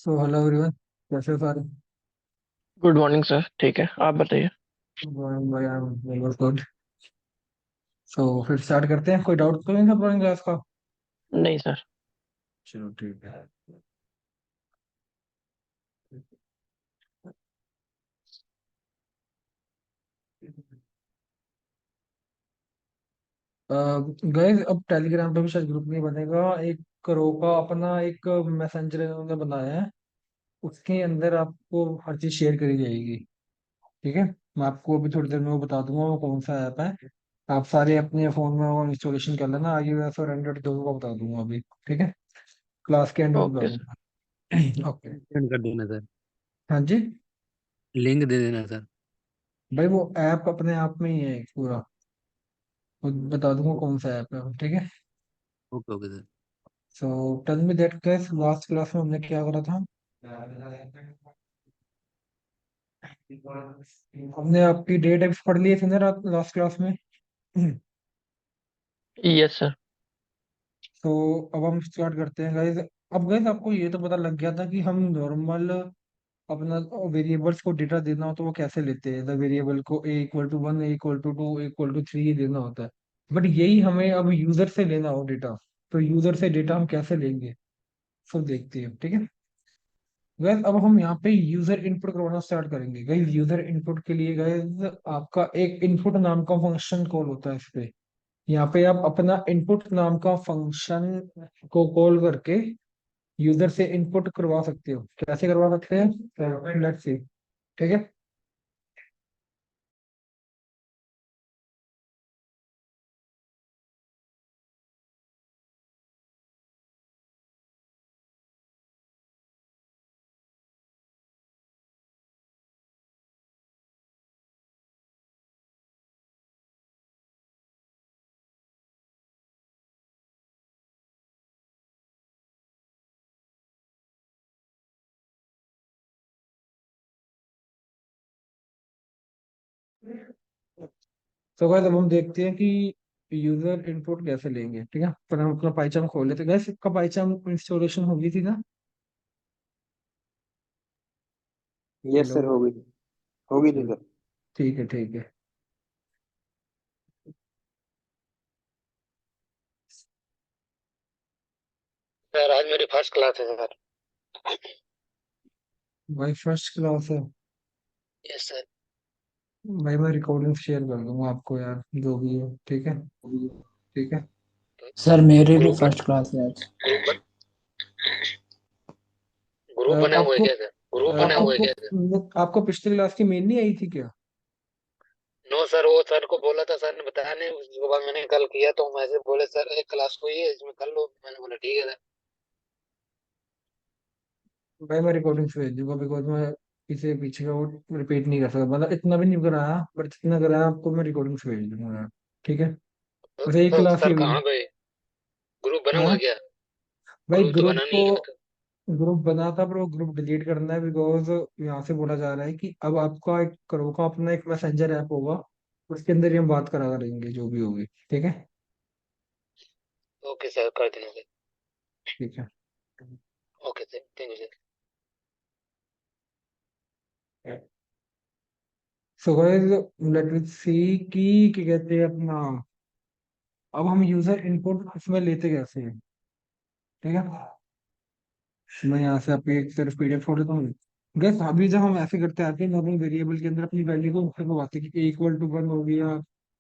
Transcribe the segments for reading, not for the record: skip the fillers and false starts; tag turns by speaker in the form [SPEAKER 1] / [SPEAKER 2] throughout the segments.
[SPEAKER 1] So hello everyone, कैसे हो सारे?
[SPEAKER 2] Good morning sir. ठीक है, आप बताइए।
[SPEAKER 1] भाई आई एम गुड। सो फिर स्टार्ट करते हैं। कोई डाउट तो नहीं था पुरानी क्लास का?
[SPEAKER 2] नहीं सर।
[SPEAKER 1] चलो ठीक है। गाइस, अब टेलीग्राम पे भी शायद ग्रुप नहीं बनेगा। एक करो का अपना एक मैसेंजर इन्होंने बनाया है। उसके अंदर आपको हर चीज शेयर करी जाएगी। ठीक है। मैं आपको अभी थोड़ी देर में वो बता दूंगा वो कौन सा ऐप है। आप सारे अपने फोन में वो इंस्टॉलेशन कर लेना। iOS और एंड्रॉइड दोनों का बता दूंगा अभी। ठीक है। क्लास के एंड में बता
[SPEAKER 2] ओके सर।
[SPEAKER 1] दूंगा। ओके।
[SPEAKER 3] सेंड कर देना सर।
[SPEAKER 1] हाँ जी।
[SPEAKER 3] लिंक दे देना सर।
[SPEAKER 1] भाई वो ऐप अपने आप में ही है एक पूरा। वो बता दूंगा कौन सा ऐप है। ठीक है।
[SPEAKER 3] Okay okay sir.
[SPEAKER 1] So tell me that guys, last class में हमने क्या करा था? हमने आपकी डेट टाइप्स पढ़ लिए थे ना लास्ट क्लास में।
[SPEAKER 2] Yes sir.
[SPEAKER 1] तो अब हम स्टार्ट करते हैं गाइस। अब गाइस आपको ये तो पता लग गया था कि हम नॉर्मल अपना वेरिएबल्स को डेटा देना हो तो वो कैसे लेते हैं। द वेरिएबल को a=1, a=2, a=3 देना होता है। बट यही हमें अब यूजर से लेना हो डेटा। तो यूजर से डेटा हम कैसे लेंगे, सब देखते हैं। ठीक है। गैस अब हम यहाँ पे यूजर इनपुट करवाना स्टार्ट करेंगे। गैस यूजर इनपुट के लिए गैस आपका एक इनपुट नाम का फंक्शन कॉल होता है इस पे। यहाँ पे आप अपना इनपुट नाम का फंक्शन को कॉल करके यूजर से इनपुट करवा सकते हो। कैसे करवा सकते हैं, लेट्स सी। ठीक है। तो गैस अब हम देखते हैं कि यूजर इनपुट कैसे लेंगे। ठीक है। पर हम अपना पाइथन खोल लेते हैं। गैस इसका पाइथन इंस्टॉलेशन होगी थी ना?
[SPEAKER 4] Yes
[SPEAKER 1] hello.
[SPEAKER 4] सर, होगी थी
[SPEAKER 1] चलो
[SPEAKER 4] सर।
[SPEAKER 1] ठीक है, ठीक है।
[SPEAKER 2] सर आज मेरी फर्स्ट क्लास है सर।
[SPEAKER 1] भाई फर्स्ट क्लास है।
[SPEAKER 2] Yes sir.
[SPEAKER 1] भाई मैं रिकॉर्डिंग शेयर कर दूंगा आपको यार, जो भी है। ठीक है। ठीक है।
[SPEAKER 5] सर मेरे भी
[SPEAKER 2] ग्रुप
[SPEAKER 5] फर्स्ट क्लास है आज।
[SPEAKER 2] ग्रुप ग्रुप बना हुआ है
[SPEAKER 1] आपको
[SPEAKER 2] क्या सर? ग्रुप बना हुआ है
[SPEAKER 1] आपको
[SPEAKER 2] क्या सर?
[SPEAKER 1] आपको पिछली क्लास की मेल नहीं आई थी क्या?
[SPEAKER 2] नो सर, वो सर को बोला था, सर ने बताया नहीं। उसके बाद मैंने कल किया तो मैसेज बोले सर एक क्लास हुई है इसमें कर लो। मैंने बोला ठीक है सर।
[SPEAKER 1] भाई मैं रिकॉर्डिंग से भेज दूंगा, बिकॉज मैं इसे पीछे का वो रिपीट नहीं कर सकता। मतलब इतना भी नहीं कराया, बट जितना कराया आपको मैं रिकॉर्डिंग से भेज दूंगा यार। ठीक है। बस एक
[SPEAKER 2] तो
[SPEAKER 1] क्लास ही
[SPEAKER 2] सर
[SPEAKER 1] हुई।
[SPEAKER 2] कहाँ गए? ग्रुप बना हुआ है
[SPEAKER 1] हाँ
[SPEAKER 2] क्या?
[SPEAKER 1] भाई,
[SPEAKER 2] ग्रुप तो
[SPEAKER 1] ग्रुप
[SPEAKER 2] बना
[SPEAKER 1] को
[SPEAKER 2] नहीं है मतलब।
[SPEAKER 1] ग्रुप बना था पर वो ग्रुप डिलीट करना है। बिकॉज यहाँ से बोला जा रहा है कि अब आपका एक करो का अपना एक मैसेंजर ऐप होगा। उसके अंदर ही हम बात करा करेंगे जो भी होगी। ठीक है।
[SPEAKER 2] ओके सर, कर देना सर।
[SPEAKER 1] ठीक है।
[SPEAKER 2] Okay sir, thank you sir.
[SPEAKER 1] So guys let me see कि क्या कहते हैं अपना। अब हम यूजर इनपुट इसमें लेते कैसे हैं? ठीक है। मैं यहाँ से आपकी एक तरफ पीडीएफ छोड़ देता हूँ। गैस अभी जब हम ऐसे करते आते हैं नॉर्मल वेरिएबल के अंदर अपनी वैल्यू को करवाते हैं कि a=1 हो गया,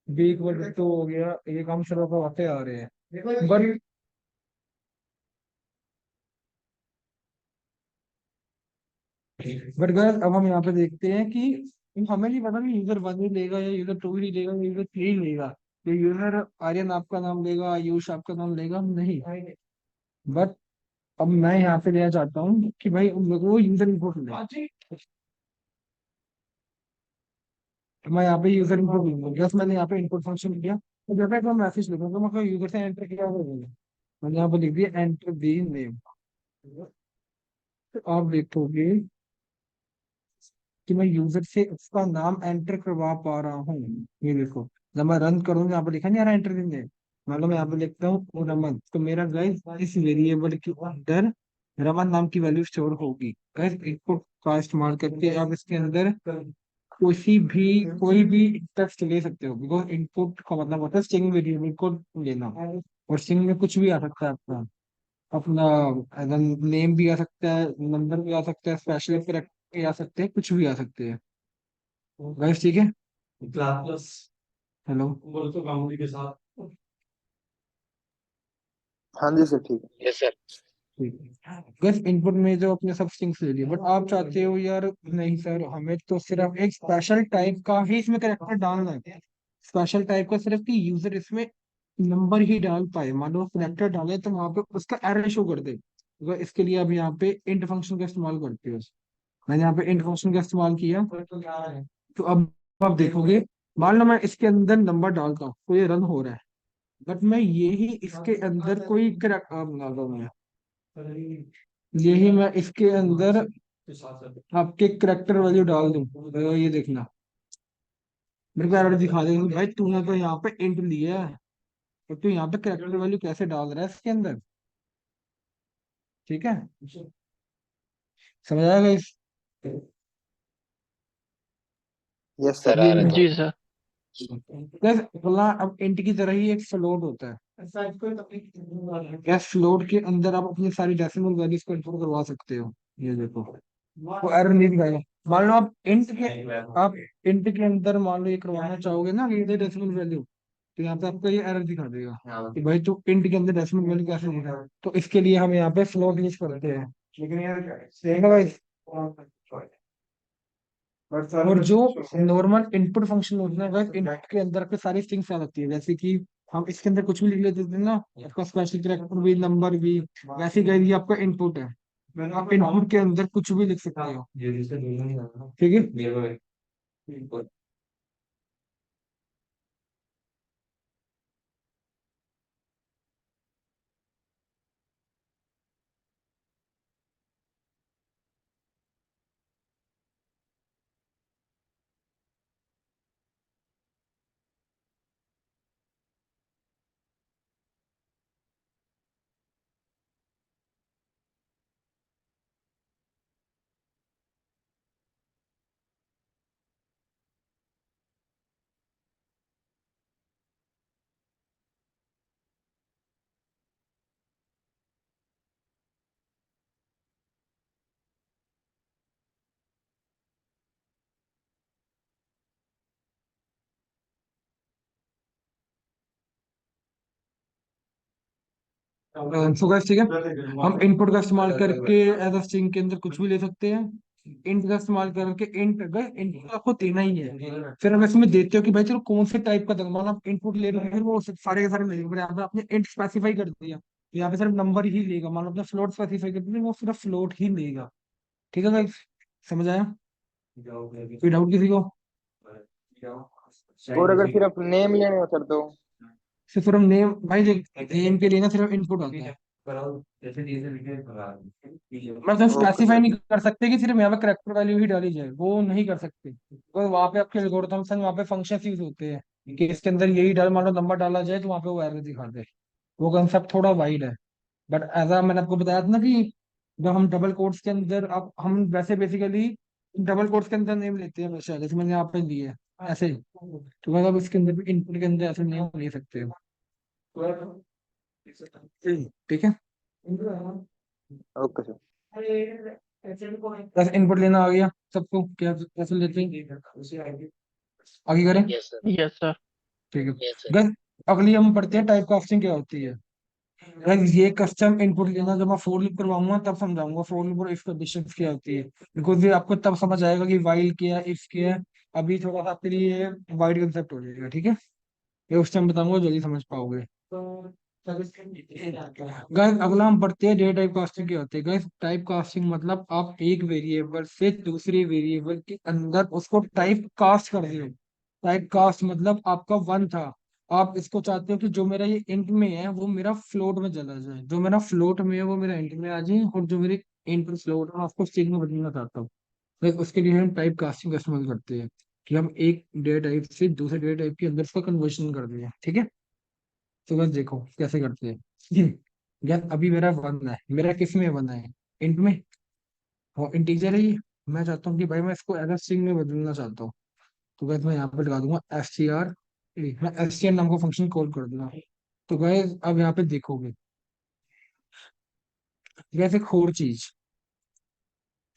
[SPEAKER 1] b=2 हो गया, ये काम सब करवाते आ रहे हैं। बट गैस अब हम यहाँ पे देखते हैं कि हमें नहीं पता कि यूजर 1 ही लेगा या यूजर 2 ही लेगा या यूजर 3 ही लेगा। या यूजर आर्यन आपका नाम लेगा, आयुष आपका नाम लेगा, नहीं। बट अब मैं यहाँ पे लेना चाहता हूँ कि भाई उन लोगों को यूजर इनपुट ले। तो मैं यहाँ पे यूजर इनपुट लूंगा। जस्ट मैंने यहाँ पे इनपुट फंक्शन लिया तो जब तक मैं मैसेज लिखूंगा मैं यूजर से एंटर किया होगा। मैंने यहाँ पे लिख दिया एंटर दी नेम। तो आप देखोगे कि मैं यूजर से उसका नाम एंटर करवा पा रहा हूँ। ये देखो, जब मैं रन करूंगा यहाँ पे लिखा नहीं आ रहा एंटर दी नेम। मतलब मैं यहाँ पे लिखता हूँ रमन, तो मेरा गाइस इस वेरिएबल के अंदर रमन नाम की वैल्यू स्टोर होगी। गाइस इनपुट का इस्तेमाल करके आप इसके अंदर कोई भी टेक्स्ट ले सकते हो, बिकॉज इनपुट का मतलब होता है स्ट्रिंग वेरिएबल को लेना। और स्ट्रिंग में कुछ भी आ सकता है आपका, अपना नेम भी आ सकता है, नंबर भी आ सकता है, स्पेशल कैरेक्टर भी आ सकते हैं, कुछ भी आ सकते हैं। गाइस ठीक है। क्लास हेलो बोल तो काउंटी के साथ।
[SPEAKER 4] हाँ जी सर, ठीक है।
[SPEAKER 2] Yes sir.
[SPEAKER 1] बस इनपुट में जो अपने सब स्ट्रिंग्स ले लिए, बट आप चाहते हो यार नहीं सर हमें तो सिर्फ एक स्पेशल टाइप का ही इसमें करेक्टर डालना है, स्पेशल टाइप का, सिर्फ कि यूजर इसमें नंबर ही डाल पाए। मान लो करेक्टर डाले तो वहां पे उसका एरर शो कर दे, तो इसके लिए अब यहाँ पे इंट फंक्शन का इस्तेमाल करते हो। मैंने यहाँ पे इंट फंक्शन का इस्तेमाल किया, तो अब आप देखोगे, मान लो मैं इसके अंदर नंबर डालता हूँ तो ये रन हो रहा है, बट मैं यही इसके अंदर कोई करेक्टर बना रहा हूँ, यही मैं इसके अंदर आपके करेक्टर वैल्यू डाल दूं, तो ये देखना मेरे को एरर दिखा देगा कि भाई तूने तो यहाँ पे इंट लिया है, तो तू यहाँ पे करेक्टर वैल्यू कैसे डाल रहा है इसके अंदर। ठीक है, समझ आएगा इस
[SPEAKER 4] यस
[SPEAKER 2] सर
[SPEAKER 4] सर।
[SPEAKER 2] आ
[SPEAKER 1] ये
[SPEAKER 2] रहा
[SPEAKER 5] जी सर।
[SPEAKER 1] बस अगला अब इंट की तरह ही एक फ्लोट होता है। यस फ्लोट के अंदर आप अपनी सारी डेसिमल वैल्यूज को इंटर करवा सकते हो। ये देखो वो एरर नहीं दिखाएगा। मान लो आप इंट के अंदर मान लो ये करवाना चाहोगे ना ये डेसिमल वैल्यू, तो यहाँ पे आपको ये एरर दिखा देगा कि भाई तू इंट के अंदर डेसिमल वैल्यू कैसे दिखा। तो इसके लिए हम यहाँ पे फ्लोट यूज करते हैं, लेकिन यार सेम है भाई। और जो नॉर्मल इनपुट फंक्शन होता है बस इनपुट के अंदर पे सारी स्ट्रिंग्स आ सकती है, जैसे कि हम इसके अंदर कुछ भी लिख लेते थे ना, आपका स्पेशल कैरेक्टर भी नंबर भी, वैसे ही ये आपका इनपुट है, आप इनपुट के अंदर कुछ भी लिख सकते हो। ठीक है। सो गाइस ठीक है, हम इनपुट का इस्तेमाल करके एज अ स्ट्रिंग के अंदर कुछ भी ले सकते हैं। इंट का इस्तेमाल करके इनपुट आपको देना ही है, फिर हम इसमें देते हो कि भाई चलो कौन से टाइप का दूंगा, मान आप इनपुट ले रहे हो फिर वो सारे के सारे लेंगे, यहाँ पे आपने इंट स्पेसिफाई कर दिया तो यहाँ पे सिर्फ नंबर ही लेगा। मान लो आपने फ्लोट स्पेसिफाई कर दिया वो सिर्फ फ्लोट ही लेगा। ठीक है गाइस, समझ आया? कोई डाउट किसी को?
[SPEAKER 4] और अगर सिर्फ नेम लेने हो सर तो?
[SPEAKER 1] सिर्फ हम नेम, भाई देख नेम के लिए ना सिर्फ इनपुट आता है, मतलब
[SPEAKER 4] ओके
[SPEAKER 1] स्पेसिफाई
[SPEAKER 4] सर।
[SPEAKER 1] नहीं कर सकते कि सिर्फ यहाँ पे करेक्टर वैल्यू ही डाली जाए, वो नहीं कर सकते, तो वहाँ पे आपके एल्गोरिथम्स हैं, वहाँ पे फंक्शंस यूज होते हैं कि इसके अंदर यही डाल, मान लो नंबर डाला जाए तो वहाँ पे वो एरर दिखा दे। वो कंसेप्ट थोड़ा वाइड है, बट एज मैंने आपको बताया था ना कि जब हम डबल कोट्स के अंदर, अब हम वैसे बेसिकली डबल कोट्स के अंदर नेम लेते हैं हमेशा, जैसे मैंने यहाँ पे लिए ऐसे ही, तो मतलब इसके अंदर भी इनपुट के अंदर ऐसे नेम ले सकते हो। ठीक है,
[SPEAKER 4] ओके सर।
[SPEAKER 1] बस इनपुट लेना आ गया सबको, क्या कैसे लेते हैं आगे करें?
[SPEAKER 2] Yes sir.
[SPEAKER 5] Yes sir.
[SPEAKER 1] ठीक है।
[SPEAKER 2] Yes sir.
[SPEAKER 1] बस अगली हम पढ़ते हैं टाइप कास्टिंग क्या होती है। बस ये कस्टम इनपुट लेना जब मैं फोर लूप करवाऊंगा तब समझाऊंगा फोर लूप और इफ कंडीशंस क्या होती है, बिकॉज ये आपको तब समझ आएगा कि वाइल क्या है इफ क्या है। अभी थोड़ा सा आपके लिए वाइड कंसेप्ट हो जाएगा, ठीक है, ये उस टाइम बताऊंगा जल्दी समझ पाओगे। गाइस अगला हम पढ़ते हैं डे टाइप कास्टिंग क्या होती है। गाइस टाइप कास्टिंग मतलब आप एक वेरिएबल से दूसरे वेरिएबल के अंदर उसको टाइप कास्ट कर रहे हो। टाइप कास्ट मतलब आपका वन था, आप इसको चाहते हो कि जो मेरा ये इंट में है वो मेरा फ्लोट में चला जाए, जो मेरा फ्लोट में है वो मेरा इंट में आ जाए, और जो मेरे इंट फ्लोट है मैं उसको स्ट्रिंग में बदलना चाहता हूँ। तो उसके लिए हम टाइप कास्टिंग का इस्तेमाल करते हैं कि हम एक डेटा टाइप से दूसरे डेटा टाइप के अंदर उसका कन्वर्शन कर दिया। ठीक है, तो बस देखो कैसे करते हैं। यार अभी मेरा वन है, मेरा किस में वन है, इंट में, और इंटीजर है ये। मैं चाहता हूँ कि भाई मैं इसको एज स्ट्रिंग में बदलना चाहता हूँ। तो गैस मैं यहाँ पे लगा दूंगा str, मैं str नाम का फंक्शन कॉल कर दूंगा। तो गैस अब यहाँ पे देखोगे, गैस एक और चीज,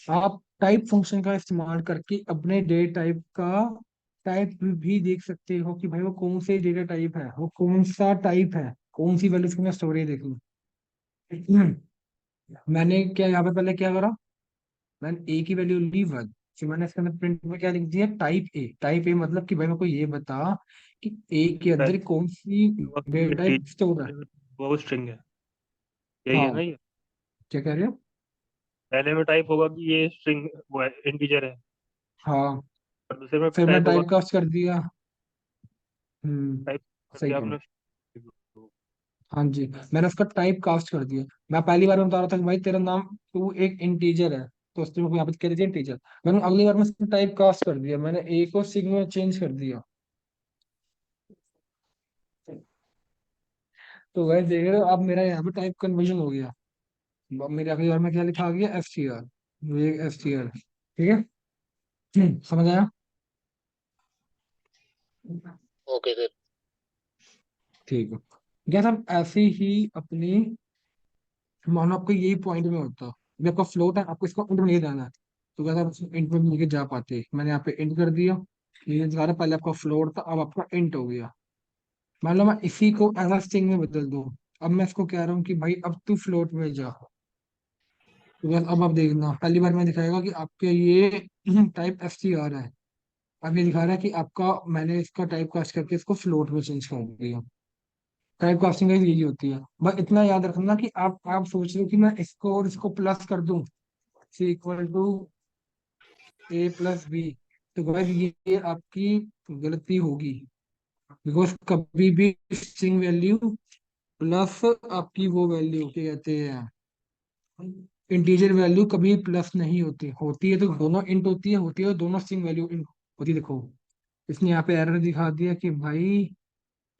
[SPEAKER 1] आप टाइप फंक्शन का इस्तेमाल करके अपने डेटा टाइप का टाइप भी देख सकते हो कि भाई वो कौन से डेटा टाइप है, वो कौन सा टाइप है, कौन सी वैल्यू उसमें स्टोर है, देख लो। मैंने क्या यहाँ पे पहले क्या करा, मैंने ए की वैल्यू ली 1, फिर मैंने इसके अंदर प्रिंट में क्या लिख दिया, टाइप ए। टाइप ए मतलब कि भाई मेरे को ये बता कि ए के अंदर
[SPEAKER 6] पहले
[SPEAKER 1] कौन सी
[SPEAKER 6] हुआ कि ये
[SPEAKER 1] डेटा टाइप स्टोर है।
[SPEAKER 6] वो स्ट्रिंग है, यही है
[SPEAKER 1] हाँ,
[SPEAKER 6] ना ये।
[SPEAKER 1] क्या कह रहे हो?
[SPEAKER 6] पहले में टाइप होगा कि ये स्ट्रिंग वो है, इंटीजर है।
[SPEAKER 1] हाँ,
[SPEAKER 6] और दूसरे में
[SPEAKER 1] फिर मैं
[SPEAKER 6] टाइप होगा,
[SPEAKER 1] टाइप कास्ट कर दिया।
[SPEAKER 6] टाइप कर
[SPEAKER 1] सही
[SPEAKER 6] दिया
[SPEAKER 1] करो।
[SPEAKER 6] आपने।
[SPEAKER 1] हाँ जी, मैंने उसका टाइप कास्ट कर दिया। मैं पहली बार में बता रहा था कि भाई तेरा नाम, तू एक इंटीजर है, तो उसने मेरे को यहाँ पे कह दिया इंटीजर। मैंने अगली बार में उसको टाइप कास्ट कर दिया, मैंने ए को सिग में चेंज कर दिया। तो वैसे देख रहे हो, अब मेरा यहाँ पे टाइप कन्वर्जन हो गया। अब मेरे अगली बार में क्या लिखा आ गया, str, ये str। ठीक है। समझ आया?
[SPEAKER 2] Okay sir.
[SPEAKER 1] ठीक है। क्या सब ऐसे ही अपनी, मानो आपको यही पॉइंट में होता, अभी आपका फ्लोट है, आपको इसको इंट में लेके जाना है, तो क्या आप इंट में लेके जा पाते? मैंने यहाँ पे इंट कर दिया, ये दिखा रहा पहले आपका फ्लोट था, अब आपका इंट हो गया। मान लो मैं इसी को एज अ स्ट्रिंग में बदल दूं, अब मैं इसको कह रहा हूँ कि भाई अब तू फ्लोट में जा। तो बस अब आप देखना, पहली बार में दिखाएगा कि आपके ये टाइप str है। अब ये दिखा रहा है कि आपका, मैंने इसका टाइप कास्ट करके इसको फ्लोट में चेंज कर दिया। टाइप कास्टिंग यही होती है। बस इतना याद रखना कि आप सोच रहे हो कि मैं इसको और इसको प्लस कर दूं, C equal to A plus B, तो गाइस ये आपकी गलती होगी। बिकॉज कभी भी स्ट्रिंग वैल्यू प्लस आपकी वो वैल्यू क्या कहते हैं, इंटीजर वैल्यू कभी प्लस नहीं होती, होती है तो दोनों इंट होती है, होती है तो दोनों स्ट्रिंग वैल्यू इंट होती है। देखो, इसने यहाँ पे एरर दिखा दिया कि भाई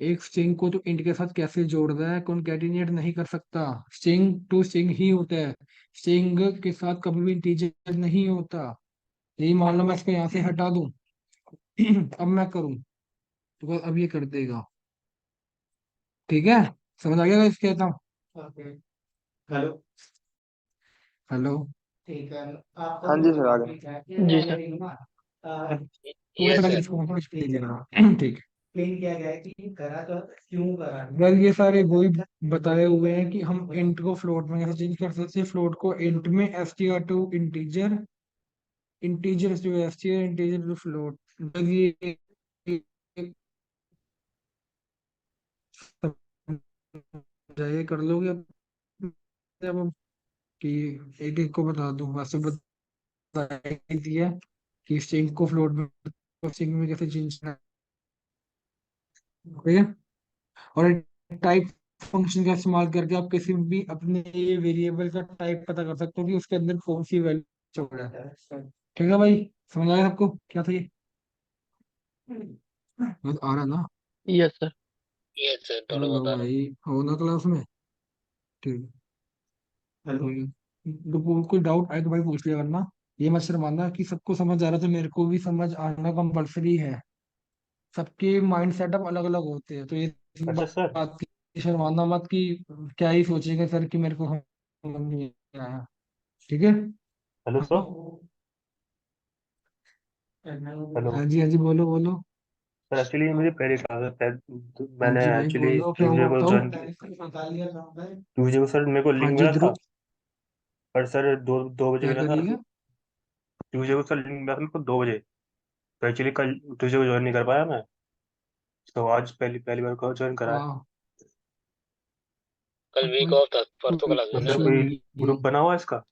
[SPEAKER 1] एक स्ट्रिंग को तो इंट के साथ कैसे जोड़ रहा है, कॉन्कैटिनेट नहीं कर सकता, स्ट्रिंग टू स्ट्रिंग ही होता है, स्ट्रिंग के साथ कभी भी इंटीजर नहीं होता। यही मान लो मैं इसको यहाँ से हटा दूं, अब मैं करूं, तो बस अब ये कर देगा। ठीक है, समझ आ गया इसके था?
[SPEAKER 5] हेलो।
[SPEAKER 1] हेलो।
[SPEAKER 4] हाँ जी सर, आ गए।
[SPEAKER 5] जी सर।
[SPEAKER 1] थोड़ा सा
[SPEAKER 2] यस
[SPEAKER 1] लगे
[SPEAKER 2] सर।
[SPEAKER 1] इसको कुछ दे देना। ठीक है, वेल ये सारे वही बताए हुए हैं कि हम इंट को फ्लोट में कैसे चेंज कर सकते हैं, फ्लोट को इंट में, str to integer, integer to str, integer to float. ये समझाइए, कर लोगे अब हम, कि एक एक को बता दूं, वैसे बता ही दिया कि स्ट्रिंग को फ्लोट में, स्ट्रिंग में कैसे चेंज करना है। ठीक है। और टाइप फंक्शन का इस्तेमाल करके आप किसी भी अपने वेरिएबल का टाइप पता कर सकते हो कि उसके अंदर कौन सी वैल्यू छोड़ है। ठीक है भाई, समझ आया सबको क्या था ये? बस आ रहा ना?
[SPEAKER 5] Yes sir.
[SPEAKER 2] यस सर, थोड़ा
[SPEAKER 1] हेलो
[SPEAKER 2] बहुत आ रहा
[SPEAKER 1] भाई, हो ना क्लास में? ठीक है। तो कोई डाउट आए तो भाई पूछ लिया करना, ये मत शर्माना कि सबको समझ आ रहा, तो मेरे को भी समझ आना कंपलसरी है। सबके माइंड सेटअप अलग अलग होते हैं, तो ये
[SPEAKER 6] अच्छा सर।
[SPEAKER 1] बात की शर्माना मत कि क्या ही सोचेगा सर कि मेरे को समझ नहीं आया। ठीक है।
[SPEAKER 6] Hello sir. हेलो
[SPEAKER 1] हाँ जी, हाँ जी, बोलो बोलो।
[SPEAKER 6] सर, एक्चुअली मुझे पहले कहा था
[SPEAKER 1] हाँ
[SPEAKER 6] मैंने
[SPEAKER 1] जी भाई
[SPEAKER 6] एक्चुअली
[SPEAKER 1] बोलो, क्या
[SPEAKER 6] ट्यूसडे
[SPEAKER 1] हुआ
[SPEAKER 6] को
[SPEAKER 1] बताओ।
[SPEAKER 6] ज्वाइन, ट्यूसडे को सर मेरे को
[SPEAKER 1] हाँ
[SPEAKER 6] लिंक
[SPEAKER 1] जी,
[SPEAKER 6] मिला था।
[SPEAKER 1] ग्रुप
[SPEAKER 6] पर सर दो दो बजे
[SPEAKER 1] क्या
[SPEAKER 6] मिला
[SPEAKER 1] कर
[SPEAKER 6] था।
[SPEAKER 1] रही है?
[SPEAKER 6] ट्यूसडे को सर लिंक मिला था मेरे को 2 बजे। तो एक्चुअली कल ट्यूसडे को ज्वाइन नहीं कर पाया मैं। तो आज पहली पहली बार को ज्वाइन करा है।
[SPEAKER 1] हाँ,
[SPEAKER 2] कल वीक ऑफ था, परसों
[SPEAKER 1] कोई
[SPEAKER 2] क्लास
[SPEAKER 6] तो
[SPEAKER 2] हुई ना।
[SPEAKER 6] सर
[SPEAKER 1] इशू
[SPEAKER 6] कोई
[SPEAKER 1] नहीं
[SPEAKER 6] ग्रुप
[SPEAKER 1] है।
[SPEAKER 6] बना हुआ है इसका?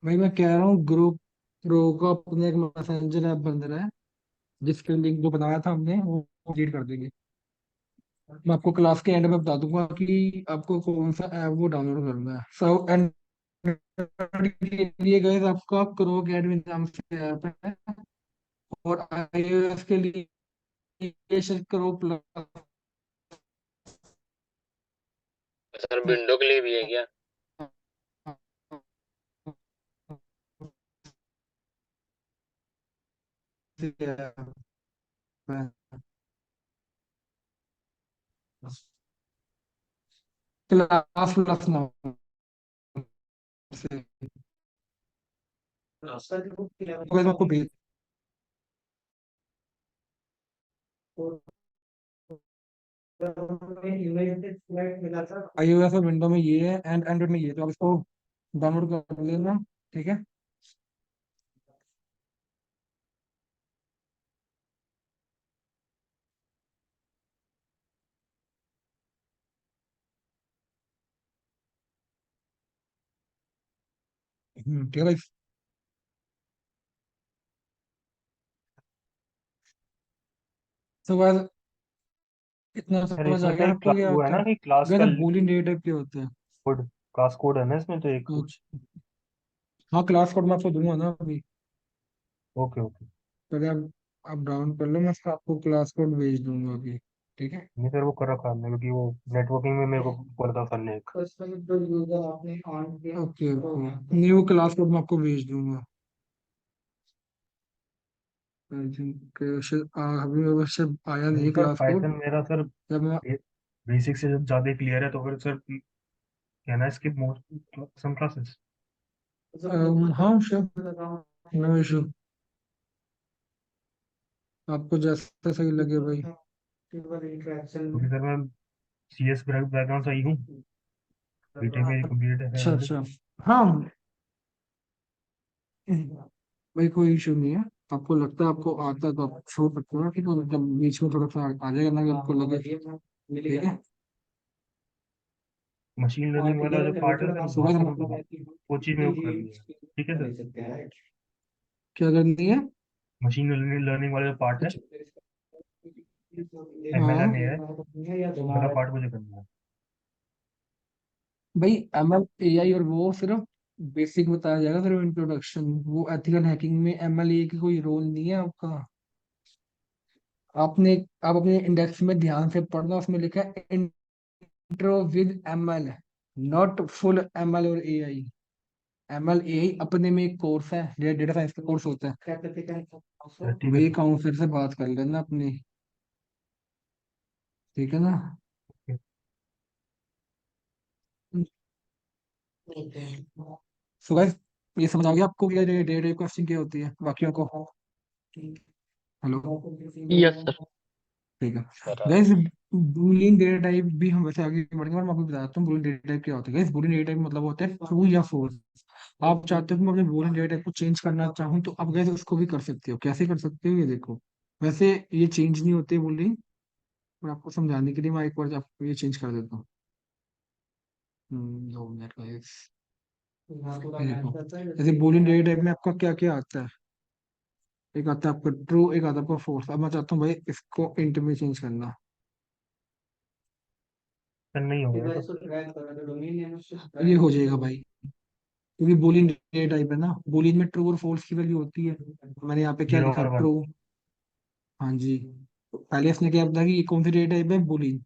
[SPEAKER 1] भाई मैं कह रहा हूँ ग्रुप प्रो का अपने एक मैसेंजर ऐप बन रहा है, जिसके लिंक जो बनाया था हमने वो डिलीट कर देंगे। मैं आपको क्लास के एंड में बता दूंगा कि आपको कौन सा ऐप वो डाउनलोड करना है। सब एंड्रॉइड के लिए गए आपका क्रो अकेडमी नाम से ऐप है, और iOS के लिए शायद क्रो प्लस
[SPEAKER 2] सर विंडो के लिए भी है क्या?
[SPEAKER 1] क्लास प्लस ना से
[SPEAKER 4] सर वो क्या
[SPEAKER 1] मैं आपको भेज
[SPEAKER 4] यूनाइटेड फ्लाइट मिला था।
[SPEAKER 1] iOS और विंडो में ये है एंड एंड्रॉइड में ये है, तो आप इसको डाउनलोड कर लेना। ठीक है। ठीक है भाई। तो बस इतना
[SPEAKER 6] सर
[SPEAKER 1] समझ आ
[SPEAKER 6] इसमें तो
[SPEAKER 1] गया
[SPEAKER 6] एक
[SPEAKER 1] आपको क्या
[SPEAKER 6] वो है
[SPEAKER 1] होता
[SPEAKER 6] ना
[SPEAKER 1] है?
[SPEAKER 6] कि क्लास का
[SPEAKER 1] वैसे बूलियन डेटा टाइप के होते हैं।
[SPEAKER 6] कोड, क्लास कोड है ना इसमें तो एक
[SPEAKER 1] तो
[SPEAKER 6] कुछ।
[SPEAKER 1] हाँ, क्लास कोड मैं आपको दूंगा ना अभी।
[SPEAKER 6] Okay okay.
[SPEAKER 1] पहले आप डाउन कर लो, मैं फिर आपको क्लास कोड भेज दूंगा अभी। ठीक है।
[SPEAKER 6] नहीं सर वो कर रखा है हमने, क्योंकि वो नेटवर्किंग में मेरे को बोला था सर ने एक।
[SPEAKER 4] पर्सनल जो यूजर आपने ऑन किया
[SPEAKER 1] ओके ओके, नहीं वो क्लास कोड मैं आपको भेज दूंगा। आई थिंक अभी मेरे शायद आया नहीं
[SPEAKER 6] सर
[SPEAKER 1] क्लास कोड।
[SPEAKER 6] पाइथन मेरा सर
[SPEAKER 1] जब मैं
[SPEAKER 6] बेसिक से जब ज्यादा क्लियर है, तो फिर सर कहना है स्किप मोर सम क्लासेस।
[SPEAKER 1] हाँ श्योर, नो इशू, आपको जैसा सही लगे भाई।
[SPEAKER 4] इंटरेक्शन
[SPEAKER 6] क्योंकि सर मैं CS बैकग्राउंड से आई हूँ, बीटेक मेरी कंप्लीट है
[SPEAKER 1] अच्छा
[SPEAKER 6] वैसे।
[SPEAKER 1] अच्छा। हाँ भाई, कोई इशू नहीं है। आपको लगता है आपको आता है तो आप छोड़ सकते हो ना, ठीक है, जब बीच में थोड़ा सा आ जाएगा ना कि आपको लगे। ठीक है।
[SPEAKER 6] मशीन लर्निंग वाला जो पार्ट है सर, वहाँ
[SPEAKER 1] सुबह
[SPEAKER 6] पर वो चीज़ मेरे को करनी है। ठीक है सर।
[SPEAKER 1] क्या करनी है?
[SPEAKER 6] मशीन लर्निंग वाला जो पार्ट है,
[SPEAKER 1] हाँ
[SPEAKER 6] MLMA है, वो वाला पार्ट मुझे करना है।
[SPEAKER 1] भाई, ML AI और वो सिर्फ बेसिक बताया जाएगा, सिर्फ इंट्रोडक्शन। वो एथिकल हैकिंग में ML AI की कोई रोल नहीं है आपका। आपने आप अपने इंडेक्स में ध्यान से पढ़ना, उसमें लिखा है intro with ML, not full ML और AI। ML AI अपने में एक कोर्स है, डेटा साइंस का कोर्स होता है।
[SPEAKER 6] सर ठीक है
[SPEAKER 1] वही
[SPEAKER 6] सर।
[SPEAKER 1] काउंसलर से बात कर लेना अपनी। ठीक है ना? सो गाइस, ये समझ आ गया आपको क्या डेटा टाइप कास्टिंग क्या होती है बाकियों को? हेलो।
[SPEAKER 5] Yes sir.
[SPEAKER 1] ठीक है।
[SPEAKER 2] Sir
[SPEAKER 1] guys, Boolean data type भी हम वैसे आगे बढ़ेंगे, और मैं आपको बताता हूँ बूलियन डेटा टाइप क्या होता है। गाइस, बूलियन डेटा टाइप मतलब होता है ट्रू या फॉल्स। आप चाहते हो कि मैं अपने बूलियन डेटा टाइप को चेंज करना चाहूँ, तो अब गाइस उसको भी कर सकते हो। कैसे कर सकते हो ये देखो। वैसे ये चेंज नहीं होते बूलियन, पर आपको समझाने के लिए मैं एक बार आपको ये चेंज कर देता हूँ। 2 मिनट गाइस। ये देखो, जैसे बूलियन डेटा टाइप में आपका क्या क्या आता है। एक आता है आपका ट्रू, एक आता है आपका फॉल्स। अब मैं चाहता हूँ भाई इसको इंट में चेंज करना।
[SPEAKER 6] सर नहीं होगा तो।
[SPEAKER 1] ये हो जाएगा भाई, क्योंकि बूलियन डेटा टाइप है ना। बूलियन में ट्रू और फॉल्स की वैल्यू होती है। मैंने यहाँ पे क्या
[SPEAKER 6] 0
[SPEAKER 1] लिखा,
[SPEAKER 6] और 1।
[SPEAKER 1] ट्रू। हाँ जी। तो पहले इसने क्या बताया कि ये कौन सी डेटा टाइप है, बूलियन।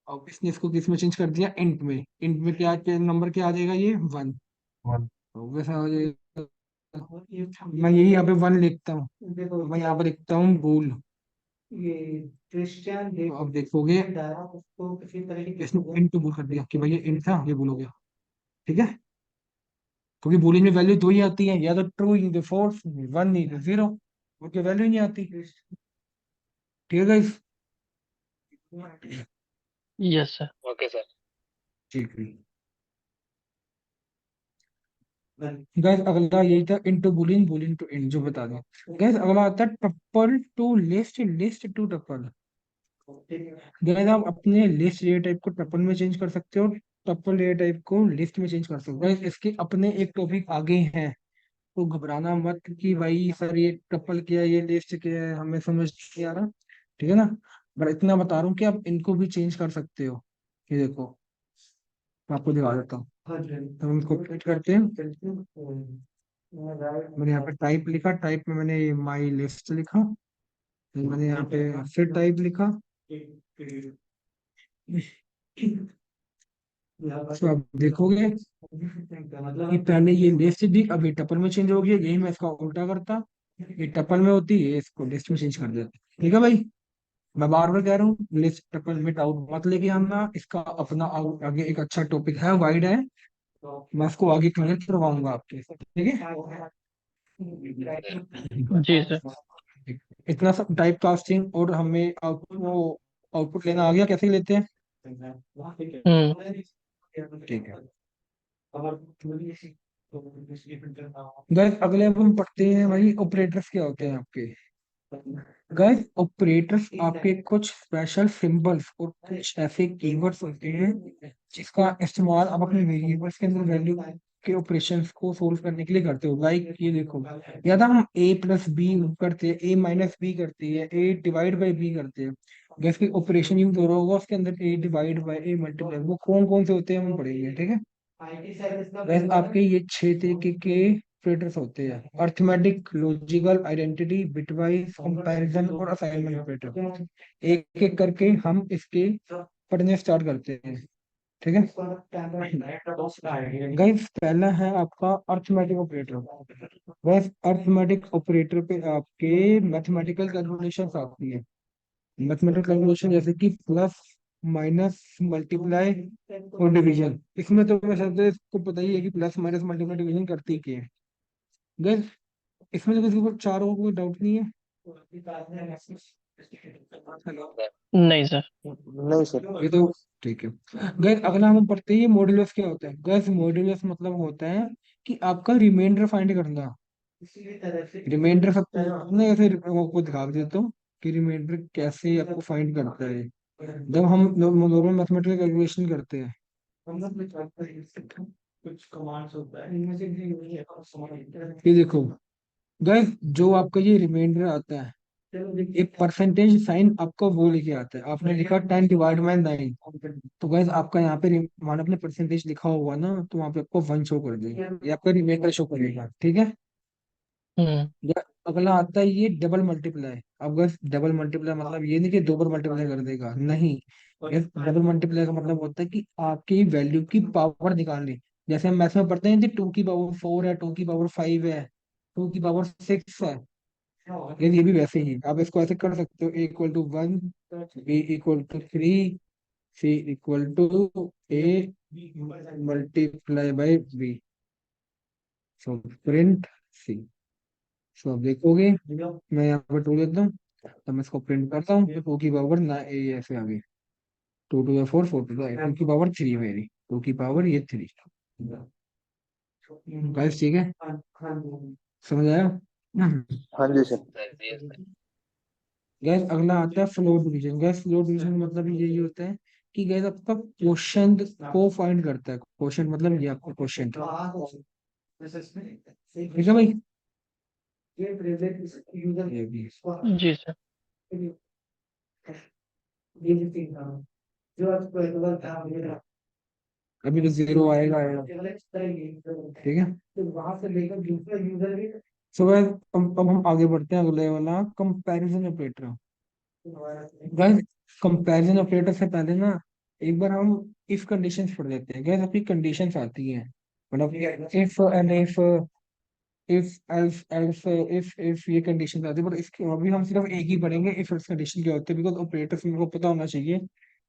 [SPEAKER 1] अब इसने इसको किस में चेंज कर दिया, इंट में। इंट में क्या नंबर क्या आ जाएगा, ये 1।
[SPEAKER 6] 1।
[SPEAKER 1] तो वैसा आ जाएगा। मैं यही यहाँ पे 1 लिखता हूँ, मैं यहाँ पे लिखता हूँ बूल।
[SPEAKER 4] ये क्रिश्चियन
[SPEAKER 1] तो अब देखोगे
[SPEAKER 4] उसको किसी तरह की
[SPEAKER 1] इसने इंट बोल कर दिया कि भाई ये इंट था, ये बोल हो गया। ठीक है। क्योंकि बूलियन में वैल्यू दो ही आती है, या तो ट्रू नहीं तो फोर्स, 1 नहीं तो 0। उनकी वैल्यू ही नहीं आती। ठीक है guys.
[SPEAKER 5] Yes sir.
[SPEAKER 2] Okay sir.
[SPEAKER 1] ठीक है गाइस, अगला यही था int to boolean, boolean to int जो बता दें। गाइस, अगला आता है tuple to list, list to tuple. Guys, आप अपने लिस्ट डेटा टाइप को टप्पल में चेंज कर सकते हो, टप्पल डेटा टाइप को लिस्ट में चेंज कर सकते हो। गाइस, इसके अपने एक टॉपिक आगे हैं, तो घबराना मत कि भाई सर ये टप्पल क्या है, ये लिस्ट क्या है, हमें समझ नहीं आ रहा। ठीक है ना? पर इतना बता रहा हूँ कि आप इनको भी चेंज कर सकते हो। ये देखो, मैं आपको दिखा देता हूँ। तो हम इसको क्लिक करते हैं। मैंने यहाँ पे टाइप लिखा, टाइप में मैंने माई लिस्ट लिखा। फिर मैंने यहाँ पे फिर टाइप लिखा। तो आप देखोगे कि पहले ये लिस्ट थी, अब ये टपल में चेंज हो गया, यही मैं इसका उल्टा करता, ये टपल में होती है, इसको लिस्ट में चेंज कर देता। ठीक है भाई, मैं बार बार कह रहा हूँ, लिस्ट टपल में डाउट मत लेके आना, इसका अपना आगे एक अच्छा टॉपिक है, वाइड है, मैं उसको आगे क्लियर करवाऊंगा आपके, ठीक है।
[SPEAKER 5] जी सर।
[SPEAKER 1] इतना सब टाइप कास्टिंग और हमें आउटपुट लेना आ गया, कैसे लेते हैं? ठीक है गाइस, अगले अब हम पढ़ते हैं भाई, ऑपरेटर्स क्या होते हैं आपके। गाइस, ऑपरेटर्स आपके कुछ स्पेशल सिंबल्स और कुछ ऐसे कीवर्ड्स होते हैं जिसका इस्तेमाल आप अपने वेरिएबल्स के अंदर वैल्यू के ऑपरेशंस को सोल्व करने के लिए करते हो। लाइक ये देखो, या तो हम ए प्लस बी करते हैं, ए माइनस बी करते हैं, ए डिवाइड बाई बी करते हैं। गैस कोई ऑपरेशन यूज हो रहा होगा उसके अंदर, ए डिवाइड बाई ए मल्टीप्लाई, वो कौन कौन से होते हैं हम पढ़ेंगे, ठीक है। गैस आपके ये 6 तरीके के ऑपरेटर्स होते हैं: arithmetic, logical, identity, bitwise, comparison और असाइनमेंट ऑपरेटर। एक एक करके हम इसके पढ़ने स्टार्ट करते हैं, ठीक है। गाइस पहला है आपका अर्थमेटिक ऑपरेटर। बस अर्थमेटिक ऑपरेटर पे आपके मैथमेटिकल कैलकुलेशंस आती है। मैथमेटिकल कैलकुलेशन जैसे कि प्लस, माइनस, मल्टीप्लाई और डिवीजन। इसमें तो मैं सबसे इसको पता ही है कि प्लस माइनस मल्टीप्लाई डिवीजन करती क्या है। गैस इसमें तो किसी को चारों को कोई डाउट नहीं है।
[SPEAKER 5] नहीं सर।
[SPEAKER 2] नहीं सर।
[SPEAKER 1] ये तो ठीक है। गैस अगला हम पढ़ते हैं मॉड्यूलस क्या होता है। गैस मॉड्यूलस मतलब होता है कि आपका रिमाइंडर फाइंड करना। रिमाइंडर सब नहीं, ऐसे आपको दिखा देता हूँ कि रिमाइंडर कैसे आपको फाइंड करता है जब हम नॉर्मल मैथमेटिकल कैलकुलेशन करते हैं।
[SPEAKER 4] कुछ कमांड्स होता है इनमें से
[SPEAKER 1] ये देखो गैस, जो आपका ये रिमाइंडर आता है, एक परसेंटेज साइन आपका वो लेके आता है। आपने लिखा 10/9, तो गैस आपका यहाँ पे मान अपने परसेंटेज लिखा होगा ना, तो वहाँ पे आपको 1 शो कर देगा, ये आपका रिमाइंडर शो करेगा, ठीक है।
[SPEAKER 5] हम्म।
[SPEAKER 1] या अगला आता है ये डबल मल्टीप्लाई। अब गैस डबल मल्टीप्लाई मतलब ये नहीं कि 2 बार मल्टीप्लाई कर देगा, नहीं। गैस डबल मल्टीप्लाई का मतलब होता है कि आपकी वैल्यू की पावर निकालनी। जैसे हम मैथ में पढ़ते हैं कि 2 की पावर 4 है, 2 की पावर 5 है, 2 की पावर 6 है। ये भी वैसे ही आप इसको ऐसे कर सकते हो: A = 1, B = 3, C = A so print सी। सो आप देखोगे, मैं यहाँ पर 2 देता हूँ, तो मैं इसको प्रिंट करता हूँ, 2 की पावर ना ये ऐसे आ गई, 2 × 4 4 × 8, 2 की पावर 3 है मेरी, 2 की पावर ये 3। गाइस ठीक है, समझ आया?
[SPEAKER 2] हाँ जी सर।
[SPEAKER 1] गैस अगला आता है float division. Gas float division मतलब यही होता है कि गैस आपका क्वेश्चन को फाइंड करता है। क्वेश्चन मतलब ये आपका क्वेश्चन, ठीक है भाई। ये भी
[SPEAKER 5] जी सर।
[SPEAKER 1] अभी तो 0 आएगा ठीक है। सो गैस अब हम आगे बढ़ते हैं, अगले वाला comparison operator. Gas comparison operator से पहले ना एक बार हम इफ कंडीशंस पढ़ लेते हैं। गैस अपनी कंडीशंस आती हैं, मतलब इफ एंड इफ ये कंडीशन आती है, पर इसके अभी हम सिर्फ एक ही पढ़ेंगे, इफ एल्स कंडीशन क्या होते हैं, बिकॉज ऑपरेटर्स मेरे को पता होना चाहिए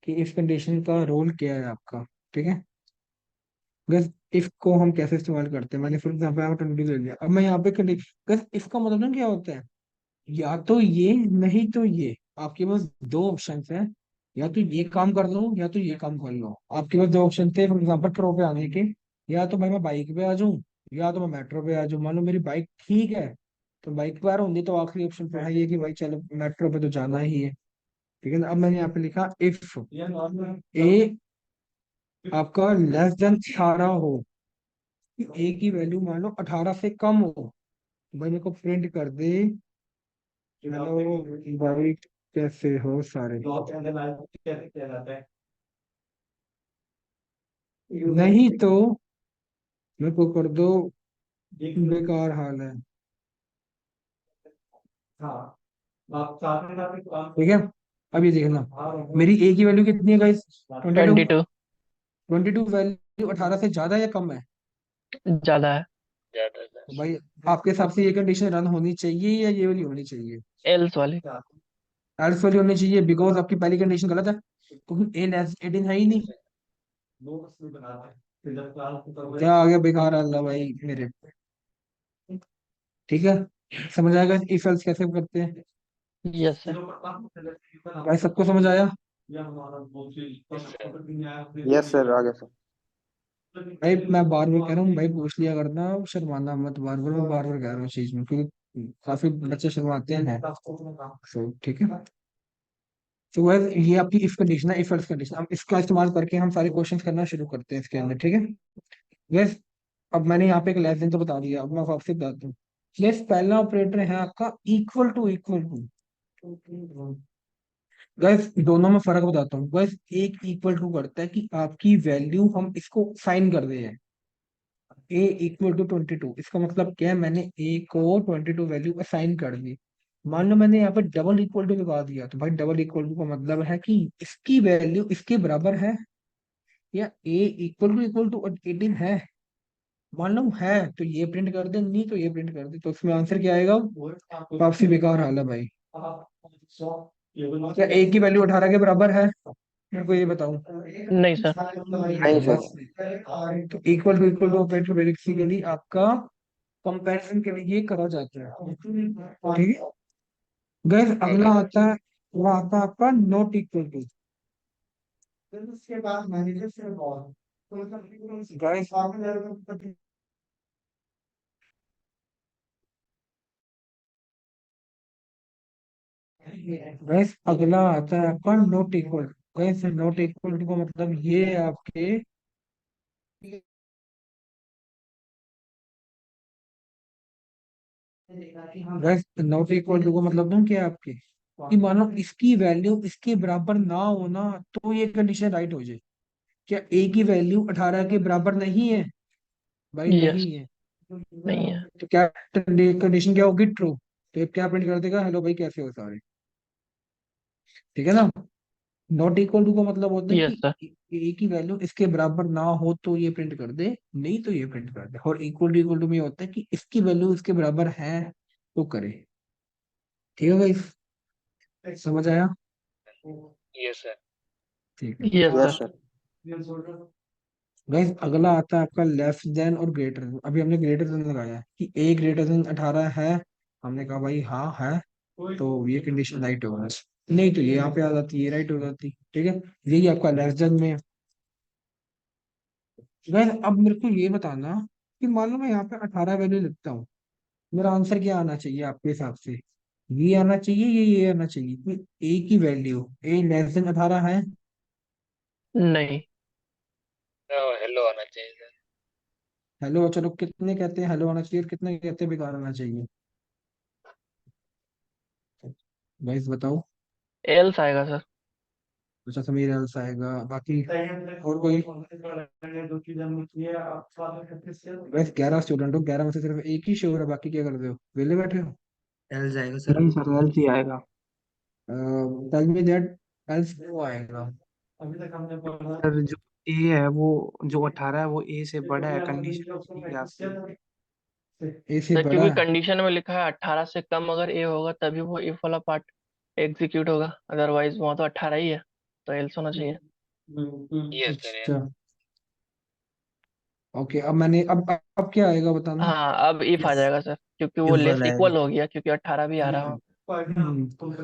[SPEAKER 1] कि इफ कंडीशन का रोल क्या है आपका, ठीक है। बस इफ को हम कैसे इस्तेमाल करते हैं, मैंने फॉर एग्जाम्पल यहाँ पर 22 ले लिया, अब मैं यहाँ पे कंडीशन। बस इसका मतलब ना क्या होता है, या तो ये नहीं तो ये। आपके पास 2 ऑप्शन है, या तो ये काम कर लो या तो ये काम कर लो। आपके पास 2 ऑप्शन थे फॉर एग्जाम्पल प्रो पे आने के, या तो भाई मैं बाइक पे आ जाऊं या तो मैं मेट्रो पे आ जाऊं। मान लो मेरी बाइक ठीक है तो बाइक पे आ रहा हूँ, नहीं तो आखिरी ऑप्शन पे है ये कि भाई चलो मेट्रो पे तो जाना ही है, ठीक है ना। अब मैंने यहाँ पे लिखा इफ ए आपका लेस देन 18 हो, ए की वैल्यू मान लो 18 से कम हो, तो भाई मेरे को प्रिंट कर दे हेलो भाई कैसे हो सारे। नहीं तो मेरे को कर दो बेकार हाल है, ठीक है। अब ये देखना मेरी ए की वैल्यू कितनी है गाइस, 22।
[SPEAKER 5] 22।
[SPEAKER 1] 22 वैल्यू 18 से ज्यादा या कम है?
[SPEAKER 5] ज्यादा है।
[SPEAKER 2] ज्यादा
[SPEAKER 1] तो
[SPEAKER 2] सर।
[SPEAKER 1] भाई आपके हिसाब से ये कंडीशन रन होनी चाहिए या ये वाली होनी चाहिए?
[SPEAKER 5] एल्स वाली।
[SPEAKER 1] एल्स वाली होनी चाहिए, बिकॉज आपकी पहली कंडीशन गलत है, क्योंकि ए लेस 18 है ही नहीं। क्या आ गया बेकार अल्लाह भाई मेरे। ठीक है, समझ आएगा इफ एल्स कैसे करते हैं?
[SPEAKER 5] Yes sir.
[SPEAKER 1] भाई सबको समझ आया?
[SPEAKER 7] यस सर, आ गया सर।
[SPEAKER 1] भाई मैं बार बार कह रहा हूँ भाई, पूछ लिया करना, शर्माना मत, बार बार मैं बार बार कह रहा हूँ इस चीज में, क्योंकि काफी बच्चे शर्माते हैं। तो ठीक है, तो वह ये आपकी इफ कंडीशन है, इफ एल्स कंडीशन, हम इसका इस्तेमाल करके हम सारे क्वेश्चंस करना शुरू करते हैं इसके अंदर। ठीक है गैस, अब मैंने यहाँ पे एक लेस देन तो बता दिया, अब मैं आपसे बताता हूँ। गैस पहला ऑपरेटर है आपका इक्वल टू, इक्वल टू। गैस दोनों में फर्क बताता हूँ। गैस एक इक्वल टू करता है कि आपकी वैल्यू हम इसको साइन कर रहे हैं, ए इक्वल टू 22, इसका मतलब क्या है, मैंने ए को 22 वैल्यू असाइन कर दी। मान लो मैंने यहाँ पे डबल इक्वल टू लगा दिया, तो भाई डबल इक्वल टू का मतलब है कि इसकी वैल्यू इसके बराबर है, या ए इक्वल टू 18 है। मान लो है तो ये प्रिंट कर दे, नहीं तो ये प्रिंट कर दे, तो इसमें आंसर क्या आएगा? वापसी बेकार हाल है भाई। क्या ए की वैल्यू 18 के बराबर है? मेरे को ये बताओ।
[SPEAKER 5] नहीं सर।
[SPEAKER 7] नहीं सर।
[SPEAKER 1] तो इक्वल टू ऑपरेटर बेसिकली आपका कंपैरिजन के लिए करा जाता है। ठीक है गैस, अगला आता है, वो आता है आपका नॉट इक्वल टू। गैस गैस अगला आता है आपका नॉट इक्वल। गैस नॉट इक्वल टू का मतलब ये है आपके, गैस नॉट इक्वल टू का मतलब दूं क्या है आपके, कि मानो इसकी वैल्यू इसके बराबर ना होना, तो ये कंडीशन राइट हो जाए। क्या ए की वैल्यू 18 के बराबर नहीं है? भाई
[SPEAKER 5] यस।
[SPEAKER 1] नहीं है।
[SPEAKER 5] नहीं है।
[SPEAKER 1] तो क्या कंडीशन क्या होगी? ट्रू। तो ये क्या प्रिंट कर देगा? हेलो भाई कैसे हो सारे? ठीक है ना। नॉट इक्वल टू का मतलब होता है
[SPEAKER 5] यस
[SPEAKER 1] कि
[SPEAKER 5] सर।
[SPEAKER 1] ए की वैल्यू इसके बराबर ना हो तो ये प्रिंट कर दे, नहीं तो ये प्रिंट कर दे। और इक्वल टू में होता है कि इसकी वैल्यू इसके बराबर है तो करे। ठीक है भाई, समझ आया?
[SPEAKER 2] Yes sir.
[SPEAKER 1] ठीक है
[SPEAKER 5] yes
[SPEAKER 7] yes
[SPEAKER 5] sir.
[SPEAKER 7] Sir.
[SPEAKER 1] Guys, अगला आता है आपका लेस देन और ग्रेटर देन। अभी हमने ग्रेटर देन लगाया है कि ए ग्रेटर देन 18 है, हमने कहा भाई हाँ है, तो ये कंडीशन राइट होगा, नहीं तो ये यहाँ पे आ जाती है, राइट हो जाती। ठीक है, यही आपका लेस देन में है। गाइस अब मेरे को ये बताना कि मान लो मैं यहाँ पे 18 वैल्यू लिखता हूँ, मेरा आंसर क्या आना चाहिए आपके हिसाब से? ये आना चाहिए, ये आना चाहिए? ए की वैल्यू ए लेस देन 18 है?
[SPEAKER 5] नहीं।
[SPEAKER 2] हेलो आना चाहिए सर।
[SPEAKER 1] हेलो, चलो कितने कहते हैं हेलो आना चाहिए और कितने कहते हैं बेकार आना चाहिए? गाइस बताओ।
[SPEAKER 5] एल्स आएगा सर।
[SPEAKER 1] अच्छा समीर एल्स आएगा, बाकी और कोई? बस 11 स्टूडेंट हो, 11 में से सिर्फ एक ही श्योर है, बाकी क्या कर रहे हो, वेले बैठे हो?
[SPEAKER 3] एल जाएगा सर।
[SPEAKER 4] नहीं सर, एल्स ही आएगा।
[SPEAKER 1] टेल मी दैट, एल्स क्यों आएगा?
[SPEAKER 4] सर जो ए है वो, जो 18 है वो ए से बड़ा है, कंडीशन ठीक है आपकी।
[SPEAKER 1] ए से
[SPEAKER 5] सर
[SPEAKER 1] बड़ा
[SPEAKER 5] क्योंकि
[SPEAKER 1] है?
[SPEAKER 5] कंडीशन में लिखा है 18 से कम अगर ए होगा तभी वो इफ वाला पार्ट एग्जीक्यूट होगा, अदरवाइज वहाँ तो 18 ही है, तो एल्स होना चाहिए।
[SPEAKER 2] Yes sir.
[SPEAKER 1] अच्छा ओके, अब मैंने अब क्या आएगा बताना।
[SPEAKER 5] हाँ अब इफ आ
[SPEAKER 3] इफ
[SPEAKER 5] जाएगा सर, क्योंकि वो
[SPEAKER 3] इफ
[SPEAKER 5] लेस
[SPEAKER 3] वाला आएगा।
[SPEAKER 5] इक्वल हो गया, क्योंकि 18 भी आ रहा है।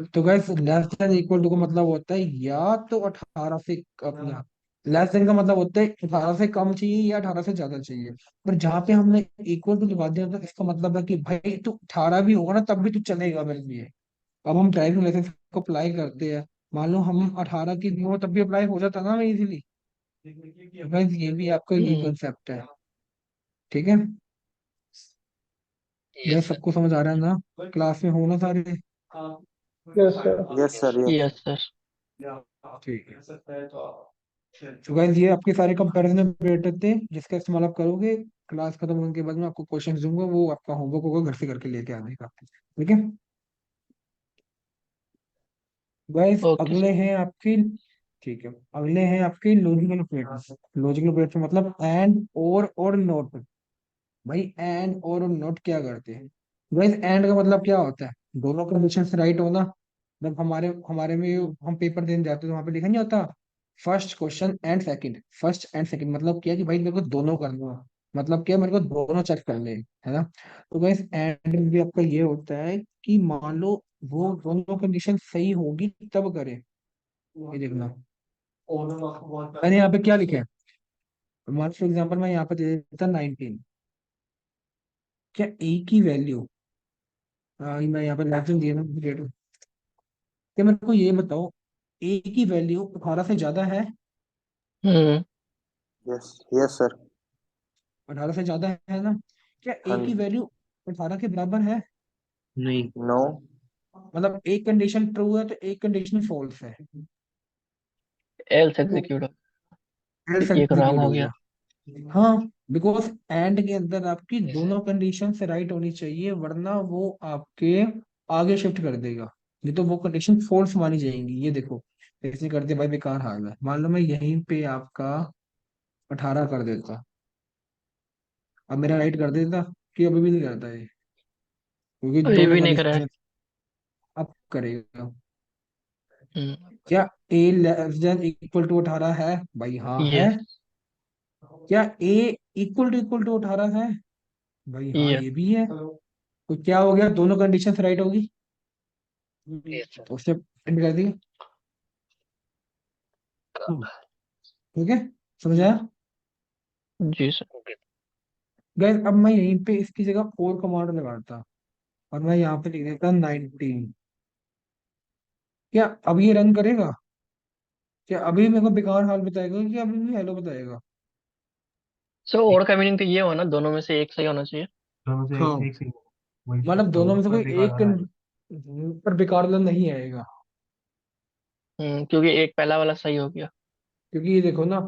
[SPEAKER 1] तो गैस लेस देन इक्वल टू का मतलब होता है या तो 18 से, अपना लेस देन का मतलब होता है 18 से कम चाहिए या 18 से ज्यादा चाहिए। पर जहाँ पे हमने इक्वल टू लगा दिया, तो इसका मतलब है कि भाई तू 18 भी होगा ना तब भी तू चलेगा मेरे लिए। अब हम ड्राइविंग लाइसेंस को अप्लाई करते हैं, मान लो हम 18 की नहीं हो तब भी अप्लाई हो जाता ना इजीली। गैस ये भी आपका यही
[SPEAKER 5] हम्म।
[SPEAKER 1] कंसेप्ट है। ठीक है,
[SPEAKER 2] यस
[SPEAKER 1] गैस
[SPEAKER 2] सर।
[SPEAKER 1] सबको समझ आ रहा है ना? क्लास में हो ना सारे?
[SPEAKER 4] Yes sir.
[SPEAKER 7] Yes
[SPEAKER 2] yes
[SPEAKER 7] sir.
[SPEAKER 2] Sir.
[SPEAKER 7] Yes.
[SPEAKER 5] Yes sir.
[SPEAKER 1] ठीक है, तो गाइस ये आपके सारे कंपैरिजन ऑपरेटर थे जिसका इस्तेमाल आप करोगे। क्लास खत्म होने के बाद में आपको क्वेश्चंस दूंगा, वो आपका होमवर्क होगा, घर से करके लेके आने का। ठीक है गाइस,
[SPEAKER 5] ओके
[SPEAKER 1] अगले
[SPEAKER 5] सर।
[SPEAKER 1] हैं आपके ठीक है, अगले हैं आपके लॉजिकल ऑपरेटर्स। लॉजिकल ऑपरेटर मतलब एंड और नॉट। भाई एंड और नॉट क्या करते हैं? भाई एंड का मतलब क्या होता है? दोनों कंडीशन राइट होना। जब हमारे हमारे में हम पेपर देने जाते हैं तो वहां पे लिखा नहीं होता first question and second, first and second, मतलब क्या कि भाई मेरे को दोनों करना है। मतलब क्या, मेरे को दोनों चेक करने हैं, है ना? तो गाइस एंड में भी आपका ये होता है कि मान लो वो दोनों कंडीशन सही होगी तब करें। ये देखना, मैंने यहाँ पे क्या लिखा है। मान फॉर एग्जाम्पल मैं यहाँ पे दे देता 19। क्या ए की वैल्यू, मैं यहाँ पे लेसन दिया ना डेट, क्या मेरे को ये बताओ, ए की वैल्यू 18 से ज्यादा है?
[SPEAKER 5] हम्म।
[SPEAKER 7] Yes yes sir.
[SPEAKER 1] 18 से ज्यादा है ना? क्या ए
[SPEAKER 7] हाँ
[SPEAKER 1] की वैल्यू 18 के बराबर है?
[SPEAKER 3] नहीं।
[SPEAKER 7] नो।
[SPEAKER 1] मतलब एक कंडीशन ट्रू है तो एक कंडीशन फॉल्स है,
[SPEAKER 5] एल्स एग्जीक्यूट
[SPEAKER 1] एल्स
[SPEAKER 5] एक रॉन्ग
[SPEAKER 1] एग्जीक्यूट
[SPEAKER 5] हो
[SPEAKER 1] हो
[SPEAKER 5] गया।
[SPEAKER 1] गया। हाँ, बिकॉज एंड के अंदर आपकी दोनों कंडीशन से राइट होनी चाहिए, वरना वो आपके आगे शिफ्ट कर देगा। नहीं तो वो कंडीशन फॉल्स मानी जाएंगी। ये देखो, ऐसे करते भाई बेकार हाल है। मान लो मैं यहीं पे आपका 18 कर देता, अब मेरा राइट कर देता कि अभी भी नहीं करता है, क्योंकि
[SPEAKER 5] तो ये
[SPEAKER 1] दोनों
[SPEAKER 5] भी नहीं करा है।
[SPEAKER 1] कंडीशन अब करेगा।
[SPEAKER 5] हम्म।
[SPEAKER 1] क्या ए लेस देन इक्वल टू 18 है? भाई हाँ है।
[SPEAKER 5] यस।
[SPEAKER 1] क्या ए इक्वल टू 18 है? भाई हाँ
[SPEAKER 5] यस।
[SPEAKER 1] ये भी है। तो क्या हो गया, दोनों कंडीशन राइट होगी,
[SPEAKER 2] यस सर।
[SPEAKER 1] तो उससे प्रिंट कर दिए। ठीक है, समझ आया?
[SPEAKER 5] जी सर।
[SPEAKER 2] ओके।
[SPEAKER 1] गैस अब मैं यहीं पे इसकी जगह फोर कमांड लगाता और मैं यहाँ पे लिख देता 19। क्या अब ये रन करेगा? क्या अभी मेरे को बेकार हाल बताएगा कि अभी भी हेलो बताएगा?
[SPEAKER 5] सो और का मीनिंग तो ये हो ना, दोनों में से एक सही होना चाहिए।
[SPEAKER 6] दोनों से
[SPEAKER 1] हाँ,
[SPEAKER 6] एक से वही
[SPEAKER 1] मतलब
[SPEAKER 6] शिफ्ट
[SPEAKER 1] दोनों
[SPEAKER 6] होगा
[SPEAKER 1] में से
[SPEAKER 6] पर
[SPEAKER 1] कोई
[SPEAKER 6] बेकार
[SPEAKER 1] एक
[SPEAKER 6] वाला है।
[SPEAKER 1] पर बेकार वाला नहीं आएगा।
[SPEAKER 5] क्योंकि एक पहला वाला सही हो गया।
[SPEAKER 1] क्योंकि ये देखो ना,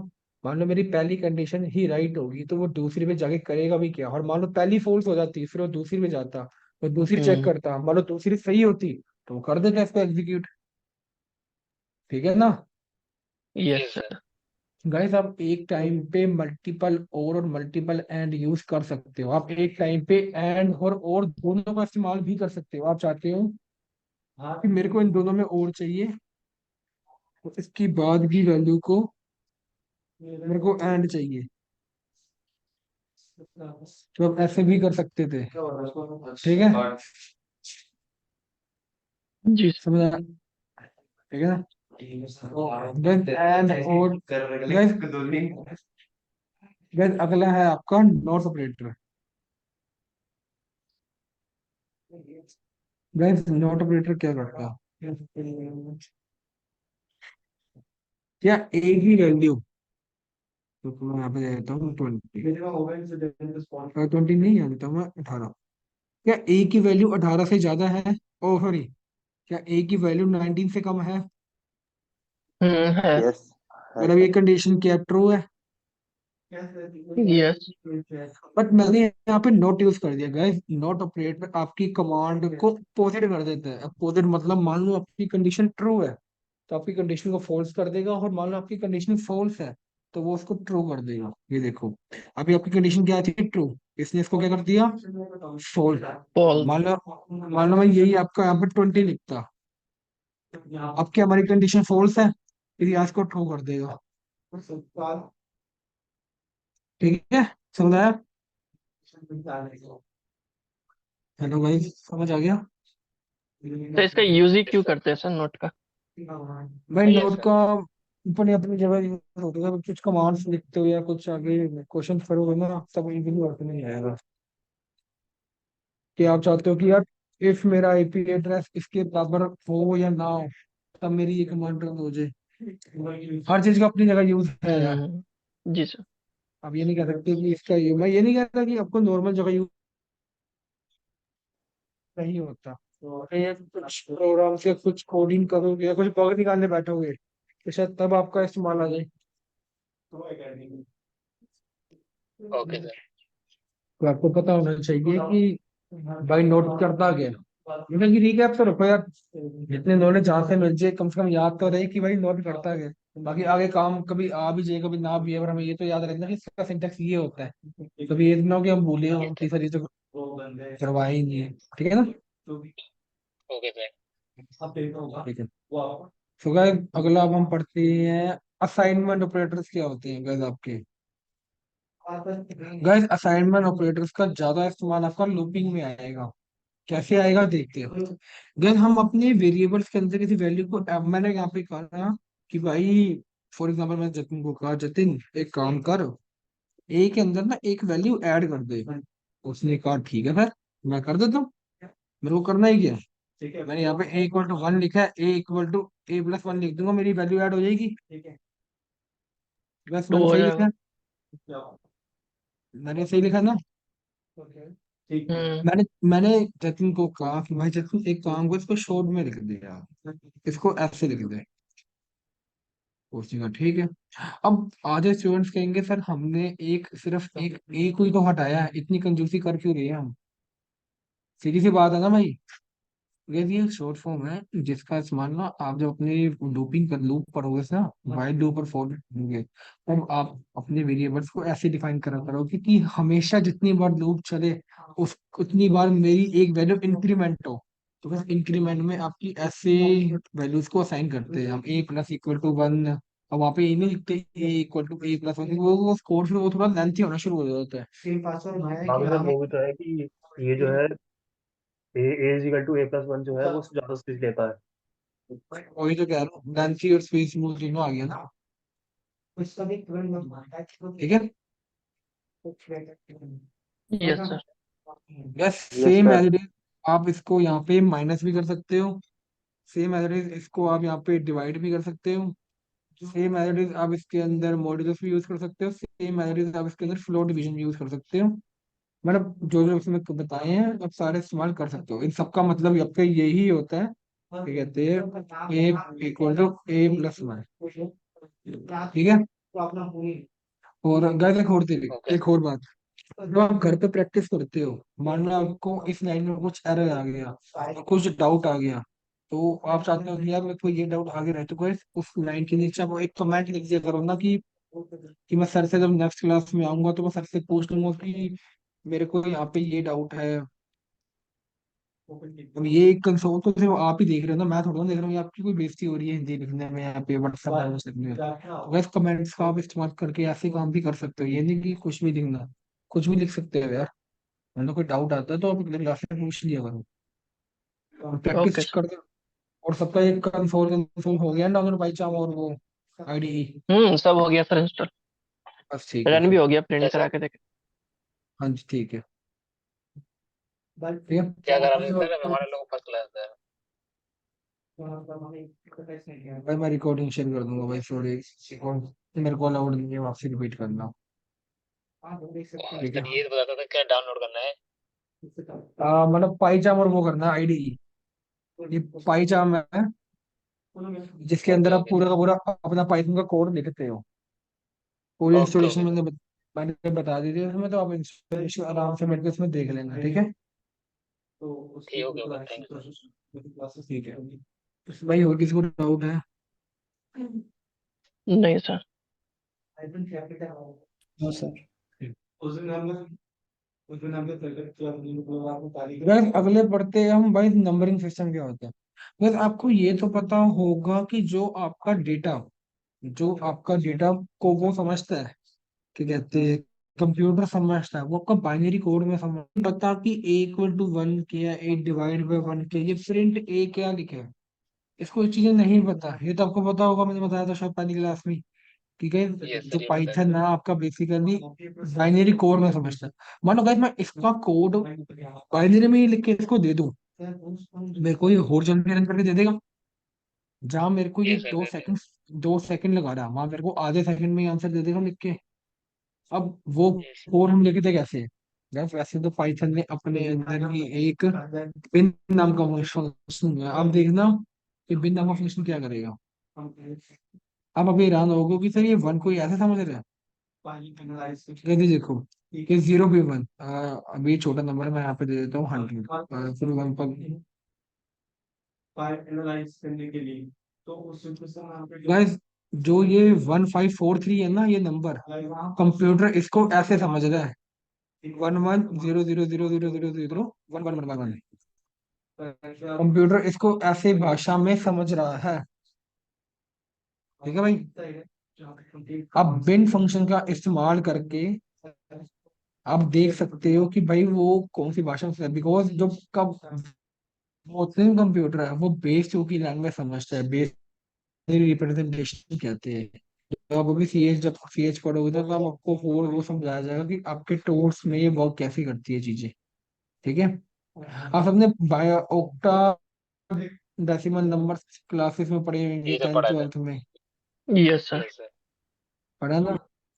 [SPEAKER 1] मान लो मेरी पहली कंडीशन ही राइट होगी तो वो दूसरी पे जाके करेगा भी क्या? और मान लो पहली फॉल्स हो जाती फिर वो दूसरी पे जाता, वो दूसरी चेक
[SPEAKER 5] हम्म।
[SPEAKER 1] करता, मान लो दूसरी सही होती तो वो कर देता इसको एग्जीक्यूट। ठीक है ना?
[SPEAKER 5] Yes
[SPEAKER 2] yes sir.
[SPEAKER 5] Sir.
[SPEAKER 1] Guys आप एक टाइम पे मल्टीपल और मल्टीपल एंड यूज कर सकते हो। आप एक टाइम पे एंड और दोनों का इस्तेमाल भी कर सकते हो। आप चाहते हो कि मेरे को इन दोनों में और चाहिए तो इसकी बाद की वैल्यू को मेरे को एंड चाहिए, तो आप ऐसे भी कर सकते थे। ठीक है,
[SPEAKER 5] जी सर।
[SPEAKER 1] समझ आया? ठीक है ना? Then एंड और गाइस अगला है आपका not operator. Guys not operator क्या करता है? क्या ए की वैल्यू, तो मैं यहाँ पे दे देता हूँ 20 नहीं है, देता हूँ मैं 18। क्या ए की वैल्यू 18 से ज्यादा है? ओ सॉरी, क्या ए की वैल्यू 19 से कम है?
[SPEAKER 5] है।
[SPEAKER 7] यस है
[SPEAKER 1] मतलब ये
[SPEAKER 7] सर।
[SPEAKER 1] कंडीशन क्या ट्रू है?
[SPEAKER 5] यस।
[SPEAKER 1] बट मैंने यहाँ पे नोट यूज कर दिया गाइस। नॉट ऑपरेटर आपकी कमांड को अपोजिट कर देता है। अपोजिट मतलब मान लो आपकी कंडीशन ट्रू है तो आपकी कंडीशन को फॉल्स कर देगा, और मान लो आपकी कंडीशन फॉल्स है तो वो उसको ट्रू कर देगा। ये देखो, अभी आपकी कंडीशन क्या थी? ट्रू, इसने इसको क्या कर दिया? फॉल्स।
[SPEAKER 5] पॉल।
[SPEAKER 1] मान लो मैं यही आपका यहाँ पे 20 लिखता, अब क्या हमारी कंडीशन फॉल्स है, फिर आज को ट्रू कर देगा। ठीक है, समझ आया? हेलो भाई, समझ आ गया?
[SPEAKER 5] तो इसका यूज ही क्यों करते हैं सर नोट का?
[SPEAKER 1] भाई
[SPEAKER 2] यस
[SPEAKER 1] नोट
[SPEAKER 2] सर।
[SPEAKER 1] का अपनी अपनी जगह यूज होता है। कुछ कमांड्स लिखते हो या कुछ आगे क्वेश्चन करोगे ना, तब इजीली वर्क नहीं आएगा। कि आप चाहते हो कि यार इफ मेरा आईपी एड्रेस इसके बराबर हो या ना हो तब मेरी ये कमांड रन हो जाए। हर चीज का अपनी जगह यूज है यार।
[SPEAKER 5] जी सर।
[SPEAKER 1] अब ये नहीं कह सकते कि इसका मैं ये नहीं कहता कि आपको नॉर्मल जगह यूज नहीं होता। तो ये कुछ प्रोग्राम से कुछ कोडिंग करोगे या कुछ बग निकालने बैठोगे तो शायद तब आपका इस्तेमाल आ जाए।
[SPEAKER 2] Okay sir.
[SPEAKER 1] तो आपको पता होना चाहिए कि भाई नोट करता क्या है। मतलब कि रिकैप तो रखो यार, जितने नॉलेज जहाँ से मिल जाए कम से कम याद तो रहे कि भाई नोट करता क्या है। बाकी आगे काम कभी आ भी जाए कभी ना भी है, पर हमें ये तो याद रखना कि इसका सिंटेक्स ये होता है, कभी ये ना हो कि हम भूले हो
[SPEAKER 2] ठीक है
[SPEAKER 1] तीसरी तो करवाया ही नहीं है। ठीक है ना?
[SPEAKER 2] Okay sir.
[SPEAKER 1] ठीक है। तो गाइस अगला अब हम पढ़ते हैं असाइनमेंट ऑपरेटर्स क्या होते हैं गाइस आपके। गाइस असाइनमेंट ऑपरेटर्स का ज्यादा इस्तेमाल आपका लूपिंग में आएगा। कैसे आएगा देखते हैं। गाइस हम अपने वेरिएबल्स के अंदर किसी वैल्यू को, अब मैंने यहाँ पे कहा कि भाई फॉर एग्जांपल मैं जतिन को कहा जतिन एक काम कर, ए के अंदर ना एक वैल्यू ऐड कर दे। उसने कहा ठीक है सर मैं कर देता हूँ। मेरे को करना ही क्या है, मैंने यहाँ पे ए इक्वल टू 1 लिखा है, ए इक्वल टू ए प्लस 1 लिख दूंगा, मेरी वैल्यू ऐड हो जाएगी। बस
[SPEAKER 5] 2
[SPEAKER 1] मैंने
[SPEAKER 5] हो
[SPEAKER 1] सही लिखा
[SPEAKER 5] जाएगा।
[SPEAKER 1] है, मैंने सही लिखा ना।
[SPEAKER 5] हम्म।
[SPEAKER 1] मैंने मैंने जतिन को कहा कि भाई जतिन एक काम को इसको शॉर्ट में लिख दे यार, इसको ऐसे लिख दे। उसने कहा ठीक है। अब आधे स्टूडेंट्स कहेंगे सर हमने एक सिर्फ एक ही तो हटाया है, इतनी कंजूसी कर क्यों रहे हैं हम। सीधी सी बात है ना भाई, ये शॉर्ट फॉर्म है जिसका इस्तेमाल ना आप जब अपने लूपिंग कर लूप पढ़ोगे ना, वाइल लूप और फॉर लूप पढ़ोगे, तब आप अपने वेरिएबल्स को ऐसे डिफाइन करा करोगे कि हमेशा जितनी बार लूप चले उस उतनी बार मेरी एक वैल्यू इंक्रीमेंट हो। तो बस इंक्रीमेंट में आपकी ऐसे वैल्यूज को असाइन करते हैं हम, ए प्लस इक्वल टू 1। अब वहाँ पे ए नहीं लिखते ए इक्वल टू ए प्लस 1, वो कोड फिर वो थोड़ा लेंथी होना शुरू हो जाता है।
[SPEAKER 6] हाँ भी सर वो भी तो है कि ये जो है A is equal to A plus one जो है वो ज्यादा स्पेस लेता है।
[SPEAKER 1] वही तो कह रहा हूँ, लेंथी और स्पेस स्मूथ तीनों आ गया ना। ठीक है।
[SPEAKER 5] Yes sir.
[SPEAKER 1] बस
[SPEAKER 7] yes
[SPEAKER 1] same
[SPEAKER 7] sir.
[SPEAKER 1] As it is आप इसको यहाँ पे माइनस भी कर सकते हो, सेम एज इट इज इसको आप यहाँ पे डिवाइड भी कर सकते हो, सेम एज इट इज आप इसके अंदर मॉड्यूलस भी यूज कर सकते हो, सेम एज इट इज आप इसके अंदर फ्लोट डिवीजन भी यूज कर सकते हो। मतलब जो जो इसमें बताए हैं आप सारे इस्तेमाल कर सकते हो। इन सबका मतलब आपका यही होता है, क्या कहते हैं, ए इक्वल टू ए प्लस 1। ठीक है। और गाइस
[SPEAKER 2] ओके
[SPEAKER 1] एक और बात, जब आप घर पे प्रैक्टिस करते हो, मान लो आपको इस लाइन में कुछ एरर आ गया, कुछ डाउट आ गया, तो आप चाहते हो कि यार मेरे को ये डाउट आगे रहे, तो guys, उस लाइन के नीचे आप एक कमेंट लिख दिया करो ना कि मैं सर से जब नेक्स्ट क्लास में आऊंगा तो मैं सर से पूछ लूंगा कि मेरे को यहाँ पे ये डाउट है। अब ये कंसोल तो सिर्फ आप ही देख रहे हो ना, मैं थोड़ा ना देख रहा हूँ, ये आपकी कोई बेइज्जती हो रही है हिंदी लिखने में यहाँ पे व्हाट्सएप मैसेज लिखने में। तो वैसे कमेंट्स का आप इस्तेमाल करके ऐसे काम भी कर सकते हो, ये नहीं कि कुछ भी लिखना, कुछ भी लिख सकते हो यार। मतलब कोई डाउट आता है तो आप अगले क्लास में पूछ लिया करो,
[SPEAKER 5] ओके
[SPEAKER 1] प्रैक्टिस
[SPEAKER 5] सर।
[SPEAKER 1] कर दो। और सबका एक कंसोल कंसोल हो गया डाउनलोड बाई चाम और वो आईडीई।
[SPEAKER 5] सब हो गया सर इंस्टॉल।
[SPEAKER 1] बस ठीक है
[SPEAKER 5] रन भी
[SPEAKER 1] फिर।
[SPEAKER 5] हो गया, प्रिंट
[SPEAKER 2] सर।
[SPEAKER 5] करा के देखे।
[SPEAKER 1] हाँ जी ठीक है। ठीक है।
[SPEAKER 2] क्या करा रहे हैं सर, अब हमारे लोग फर्स्ट क्लास है।
[SPEAKER 1] भाई मैं रिकॉर्डिंग शेयर कर दूंगा भाई, सॉरी मेरे को अलाउड नहीं है वापसी रिपीट करना।
[SPEAKER 2] और
[SPEAKER 1] ठीक है।
[SPEAKER 2] सर ये तो बताता था क्या डाउनलोड करना है।
[SPEAKER 1] मतलब पाईचाम और वो करना आईडीई, ये पाईचाम है जिसके अंदर
[SPEAKER 2] ओके
[SPEAKER 1] आप
[SPEAKER 2] ओके
[SPEAKER 1] पूरा
[SPEAKER 2] सर।
[SPEAKER 1] का पूरा अपना पाइथन का कोड लिखते हो। पूरी
[SPEAKER 2] ओके
[SPEAKER 1] इंस्टॉलेशन
[SPEAKER 2] ओके सर।
[SPEAKER 1] मैंने बता दी थी उसमें, तो आप इंस्टॉलेशन आराम से बैठ के उसमें देख लेना। ठीक है।
[SPEAKER 2] ठीक okay okay thank you sir.
[SPEAKER 1] ठीक है भाई, और किसी को डाउट है?
[SPEAKER 5] नहीं सर।
[SPEAKER 4] No sir.
[SPEAKER 1] बस अगले पढ़ते हैं हम भाई नंबरिंग सिस्टम क्या होता है। बस आपको ये तो पता होगा कि जो आपका डेटा को वो समझता है, क्या कहते हैं, कंप्यूटर समझता है, वो आपका बाइनरी कोड में समझ पता कि ए इक्वल टू 1 के या ए डिवाइड बाय 1 के ये प्रिंट ए क्या लिखे है, इसको ये चीजें नहीं पता। ये तो आपको पता होगा, मैंने बताया था शायद पहली क्लास में। ठीक है।
[SPEAKER 2] यस
[SPEAKER 1] जो
[SPEAKER 2] सर ये पता है।
[SPEAKER 1] पाइथन है आपका बेसिकली बाइनरी कोड में समझता है। मानो गाइस मैं इसका कोड बाइनरी में ही लिख के इसको दे दूं, मेरे को ये होल जनरेट करके दे देगा। जहां मेरे को ये
[SPEAKER 2] यस सर देते हैं।
[SPEAKER 1] 2 सेकंड लगा रहा, वहां मेरे को आधे सेकंड में आंसर दे देगा लिख के। अब वो
[SPEAKER 2] यस
[SPEAKER 1] कोड हम लिखते कैसे? बस वैसे तो पाइथन ने अपने अंदर ही एक बिन नाम का फंक्शन है। अब देखना कि बिन नाम का फंक्शन क्या करेगा। अब अभी हैरान होगा कि सर ये 1 को ही ऐसे समझ रहे हैं। कहते देखो कि 0 भी 1, अभी छोटा नंबर है, मैं यहाँ पे दे देता हूँ 100, फिर 1 पर गाइस जो ये 1543 है ना, ये नंबर, कंप्यूटर इसको ऐसे समझ रहा है, 11000000001111। कंप्यूटर इसको ऐसे भाषा में समझ रहा है। ठीक है भाई। अब बिन फंक्शन का इस्तेमाल करके आप देख सकते हो कि भाई वो कौन सी भाषा में, बिकॉज जो कब होते हैं कंप्यूटर है वो बेस टू की लैंग्वेज समझता है, बेस रिप्रेजेंटेशन कहते हैं। तो आप अभी सीएच, जब सीएच पढ़ोगे तो आप आपको वो समझाया जाएगा कि आपके टूल्स में ये वर्क कैसे करती है चीजें। ठीक है। आप सबने bio octa decimal number classes में पढ़े होंगे,
[SPEAKER 2] ये तो
[SPEAKER 1] 10th
[SPEAKER 2] पढ़ा सर।
[SPEAKER 1] 12th में
[SPEAKER 5] यस सर।
[SPEAKER 2] Yes sir.
[SPEAKER 1] पढ़ा ना,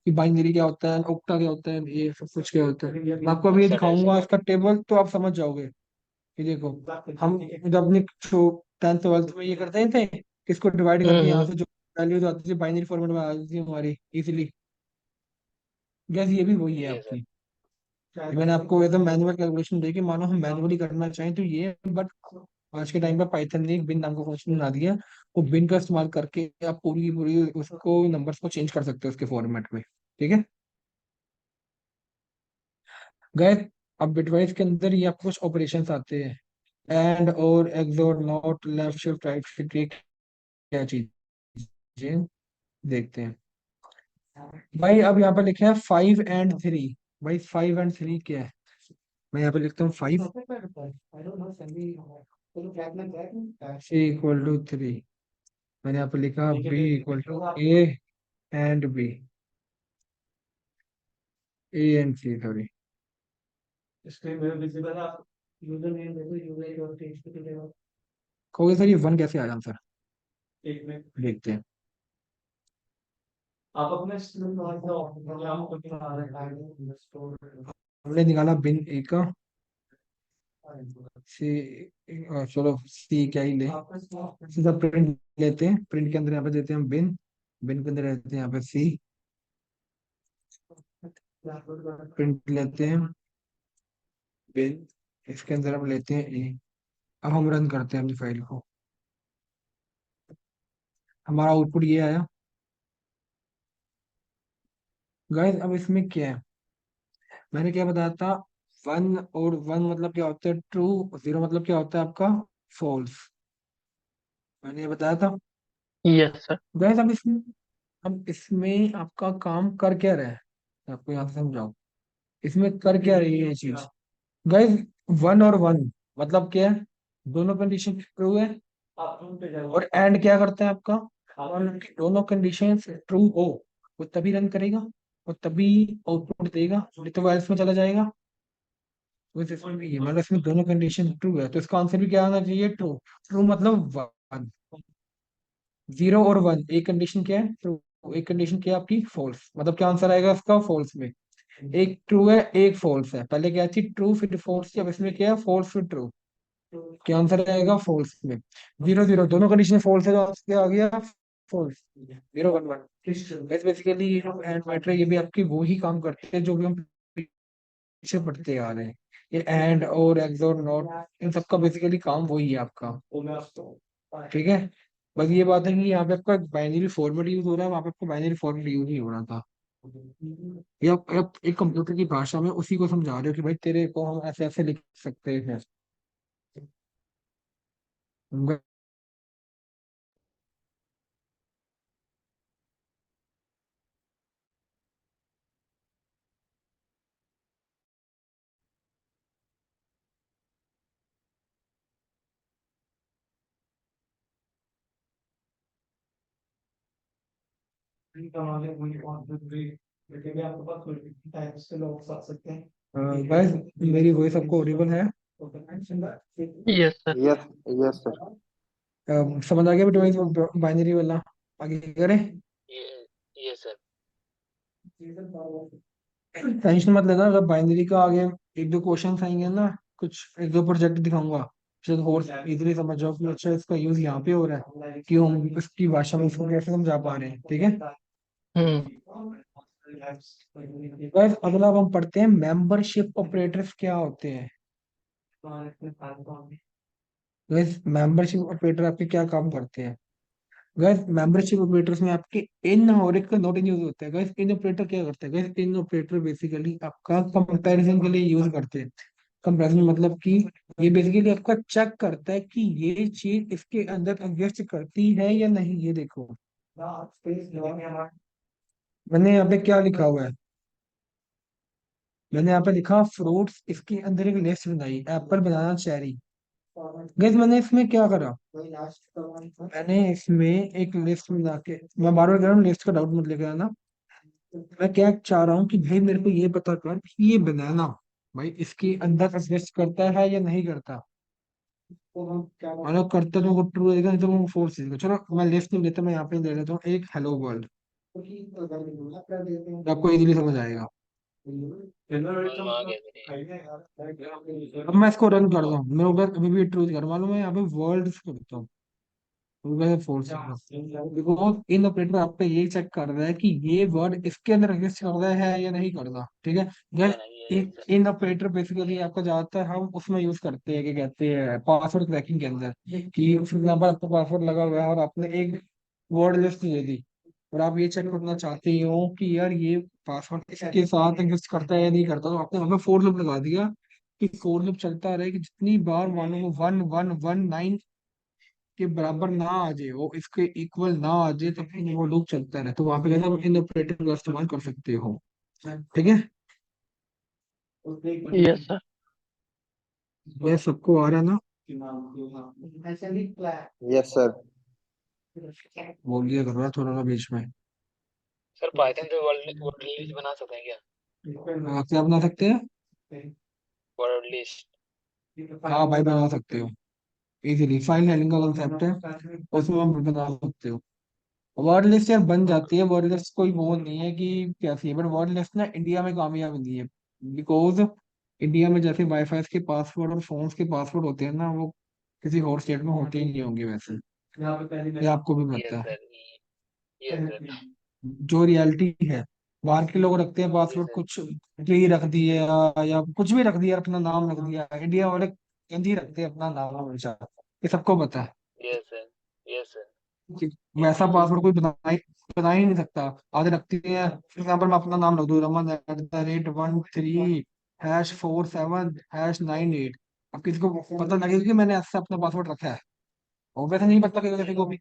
[SPEAKER 1] कि बाइनरी क्या होता है, ओक्टा क्या होता है, ये सब कुछ क्या होता है। मैं आपको अभी ये
[SPEAKER 2] हेक्साडेसिमल।
[SPEAKER 1] दिखाऊंगा इसका टेबल, तो आप समझ जाओगे कि देखो, हम जब अपने 10th 12th में ये करते थे, इसको डिवाइड करके यहाँ
[SPEAKER 5] हम्म।
[SPEAKER 1] से जो वैल्यूज आती थी बाइनरी फॉर्मेट में आ जाती थी हमारी इजीली। गैस ये भी वही है
[SPEAKER 2] ये सर।
[SPEAKER 1] आपकी। मैंने आपको एकदम मैनुअल कैलकुलेशन दी कि मानो हम मैनुअली करना चाहें तो ये, बट आज के टाइम पे पाइथन ने एक बिन नाम का फंक्शन बना दिया। वो बिन का इस्तेमाल करके आप पूरी की पूरी उसको नंबर्स को चेंज कर सकते हो उसके फॉर्मेट में। ठीक है। गैस अब बिटवाइज के अंदर ये आपको कुछ ऑपरेशंस आते हैं, एंड और xor not left shift right shift, ये क्या चीजें देखते हैं। भाई अब यहाँ पर लिखा है 5 and 3। भाई 5 and 3 क्या है? मैं यहाँ पे लिखता हूँ 5 C = 3। मैंने यहाँ पे लिखा B = A and B, A and C, sorry. कहोगे सर ये 1 कैसे आया आंसर? देखते हैं। हमने निकाला बिन ए का सी, चलो सी क्या ही ले, सीधा प्रिंट लेते हैं। प्रिंट के अंदर यहाँ पे देते हैं बिन, बिन के अंदर रहते हैं यहाँ पे सी, प्रिंट लेते हैं बिन, इसके अंदर हम लेते हैं ए। अब हम रन करते हैं अपनी फाइल को, हमारा आउटपुट ये आया। गाइस अब इसमें क्या है, मैंने क्या बताया था, 1 मतलब क्या होता है ट्रू, 0 मतलब क्या होता है आपका फॉल्स, मैंने ये बताया था।
[SPEAKER 5] Yes sir.
[SPEAKER 1] गाइस अब इसमें आपका काम कर क्या रहा है, मैं आपको यहाँ से समझाऊं। इसमें कर क्या रही है ये चीज। गाइस 1 और 1 मतलब क्या है, दोनों कंडीशन ट्रू है। और एंड क्या करता है आपका, और दोनों कंडीशन ट्रू हो वो तभी रन करेगा और तभी आउटपुट देगा, नहीं तो वो एल्स में चला जाएगा। तो इसमें भी ये मतलब इसमें दोनों कंडीशन ट्रू है, तो इसका आंसर भी क्या आना चाहिए, ट्रू। ट्रू मतलब 1। 0 और 1, एक कंडीशन क्या है ट्रू, एक कंडीशन क्या है आपकी फॉल्स, मतलब क्या आंसर आएगा इसका फॉल्स में। एक ट्रू है एक फॉल्स है, पहले क्या थी ट्रू फिर फॉल्स थी, अब इसमें क्या है फॉल्स फिर ट्रू, क्या आंसर आएगा फॉल्स में। 0 0 दोनों कंडीशन फॉल्स है, तो आंसर क्या आ गया फॉल्स। 0 1 1। बेसिकली ये जो एंड मैटर है ये भी आपकी वो ही काम करते हैं जो भी हम पीछे पढ़ते आ रहे हैं। ये एंड और एक्स और नॉट, इन सबका बेसिकली काम वही है आपका। ठीक है। बस ये बात है कि यहाँ पे आपका बाइनरी फॉर्मेट यूज हो रहा है, वहाँ पे आपको बाइनरी फॉर्मेट यूज नहीं हो रहा था। ये आप एक कंप्यूटर की भाषा में उसी को समझा रहे हो कि भाई तेरे को हम ऐसे ऐसे लिख सकते हैं। गाइस मेरी वॉइस आपको ऑडिबल है?
[SPEAKER 5] Yes sir.
[SPEAKER 7] Yes, yes, sir.
[SPEAKER 1] समझ आ गया बेटा बाइनरी वाला? आगे करें?
[SPEAKER 2] ये सर।
[SPEAKER 1] टेंशन मत लेना, अगर बाइनरी का आगे एक दो क्वेश्चन आएंगे ना, कुछ एक दो प्रोजेक्ट दिखाऊंगा, शायद और इजीली समझ जाओ कि अच्छा इसका यूज यहाँ पे हो रहा है, कि हम इसकी भाषा में इसको कैसे समझा पा रहे हैं। ठीक है। बस अगला अब हम पढ़ते हैं मेंबरशिप ऑपरेटर्स क्या होते हैं। बस मेंबरशिप ऑपरेटर आपके क्या काम करते हैं। गैस मेंबरशिप ऑपरेटर्स में आपके इन और एक नॉट इन यूज होता है। गैस इन ऑपरेटर क्या करते हैं? गैस इन ऑपरेटर बेसिकली आपका कंपैरिजन के लिए यूज करते हैं। कंपैरिजन मतलब कि ये बेसिकली आपका चेक करता है कि ये चीज इसके अंदर एग्जिस्ट करती है या नहीं। ये देखो, मैंने यहाँ पे क्या लिखा हुआ है, मैंने यहाँ पे लिखा फ्रूट्स, इसके अंदर एक लिस्ट बनाई, एप्पल, बनाना, चेरी। गैस मैंने इसमें क्या करा, मैंने इसमें एक लिस्ट बना के, मैं बार बार कह रहा हूँ लिस्ट का डाउट मत लेकर आना। मैं क्या चाह रहा हूँ कि भाई मेरे को ये पता कर कि ये बनाना भाई इसके अंदर एग्जिस्ट करता है या नहीं करता। अगर करता तो वो ट्रू रहेगा, नहीं तो वो फोर्स देगा। चलो मैं लिस्ट नहीं लेता, मैं यहाँ पे ले लेता हूँ एक हेलो वर्ल्ड, आपको इजीली समझ आएगा।
[SPEAKER 2] समझ में आ गया सर ये।
[SPEAKER 1] अब मैं इसको रन करता हूँ, मेरे को अभी भी ट्रू कर, मालूम है यहाँ पे वर्ल्ड करता हूँ, फोर्स बिकॉज इन ऑपरेटर आप पे ये चेक कर रहा है कि ये वर्ड इसके अंदर एग्जिस्ट कर रहा है या नहीं करता। ठीक है।
[SPEAKER 2] या
[SPEAKER 1] गैस
[SPEAKER 2] नहीं है सर।
[SPEAKER 1] इन ऑपरेटर बेसिकली आपका ज्यादातर हम उसमें यूज करते हैं, क्या कहते हैं, पासवर्ड क्रैकिंग के अंदर। कि फॉर एग्जाम्पल आपका पासवर्ड लगा हुआ है और आपने एक वर्ड लिस्ट दे दी, और आप ये चेक करना चाहते हो कि यार ये पासवर्ड इसके साथ एग्जिस्ट करता है या नहीं करता, तो आपने वहां पे फोर लूप लगा दिया कि फोर लूप चलता रहे, कि जितनी बार मानो वो 1119 के बराबर ना आ जाए, वो इसके इक्वल ना आ जाए, तब फिर वो लूप चलता रहे। तो वहां पे कहना इन ऑपरेटर का इस्तेमाल कर सकते हो। ठीक है।
[SPEAKER 5] Yes sir.
[SPEAKER 1] ये सबको आ रहा है ना?
[SPEAKER 7] Yes sir.
[SPEAKER 1] बोल दिया करो ना थोड़ा ना बीच में।
[SPEAKER 2] सर पाइथन से वर्ड वर्ड लिस्ट बना सकते हैं क्या?
[SPEAKER 1] क्या बना सकते हैं?
[SPEAKER 2] Word list.
[SPEAKER 1] हाँ भाई बना सकते हो इजीली, फाइल हैंडलिंग का कंसेप्ट है, उसमें हम बना सकते हो। वर्ड लिस्ट यार बन जाती है, वर्ड लिस्ट कोई वो नहीं है कि कैसी है, बट वर्ड लिस्ट ना इंडिया में कामयाब नहीं है। बिकॉज इंडिया में जैसे वाईफाई के पासवर्ड और फोन्स के पासवर्ड होते हैं ना, वो किसी और स्टेट में होते ही नहीं होंगे वैसे, ये आपको भी
[SPEAKER 2] यस
[SPEAKER 1] पता है।
[SPEAKER 2] सर। Yes sir.
[SPEAKER 1] जो रियलिटी है, बाहर के लोग रखते हैं
[SPEAKER 2] यस
[SPEAKER 1] पासवर्ड
[SPEAKER 2] सर।
[SPEAKER 1] कुछ ट्री रख दिए या कुछ भी रख दिया, अपना नाम रख दिया। इंडिया वाले हिंदी रखते हैं अपना नाम हमेशा, ये सबको पता है।
[SPEAKER 2] Yes sir. Yes sir.
[SPEAKER 1] कि वैसा पासवर्ड कोई बना ही नहीं सकता। आगे रखती है, फॉर एग्जाम्पल मैं अपना नाम रख दूं, Raman@13#47#98। अब किसी को पता लगेगा कि मैंने ऐसा अपना पासवर्ड रखा है, और वैसे नहीं पता लगेगा किसी को भी।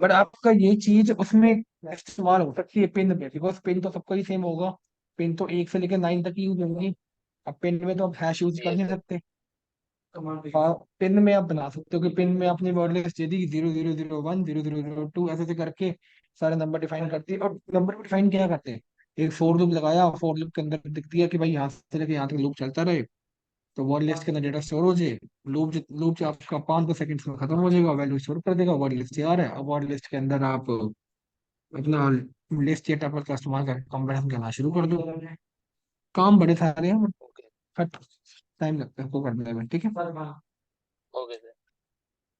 [SPEAKER 1] बट आपका ये चीज उसमें इस्तेमाल हो सकती है पिन पे, बिकॉज पिन तो सबका ही सेम होगा। पिन तो 1 से लेकर 9 तक यूज होंगी। अब पिन में तो आप हैश यूज कर
[SPEAKER 2] यस
[SPEAKER 1] नहीं
[SPEAKER 2] सर।
[SPEAKER 1] सकते। पिन में आप बना सकते हो कि पिन में अपनी वर्ड लिस्ट दे दी, 0001 0002 ऐसे ऐसे करके सारे नंबर डिफाइन करती है। और नंबर भी डिफाइन क्या करते हैं, एक फोर लूप लगाया, फोर लूप के अंदर दिख दिया कि भाई यहाँ से लेके यहाँ तक लूप चलता रहे, तो वर्ड लिस्ट के अंदर डेटा स्टोर हो जाए। लूप जो आपका 5 सेकंड में खत्म हो जाएगा, वैल्यू स्टोर कर देगा, वर्ड लिस्ट तैयार है। अब वर्ड लिस्ट के अंदर आप अपना लिस्ट या टेबल का इस्तेमाल करके कंपेरिजन करना शुरू कर दो। काम बड़े सारे हैं,
[SPEAKER 2] ओके।
[SPEAKER 1] बट टाइम लगता है इसको करने में। ठीक है।
[SPEAKER 2] Okay sir.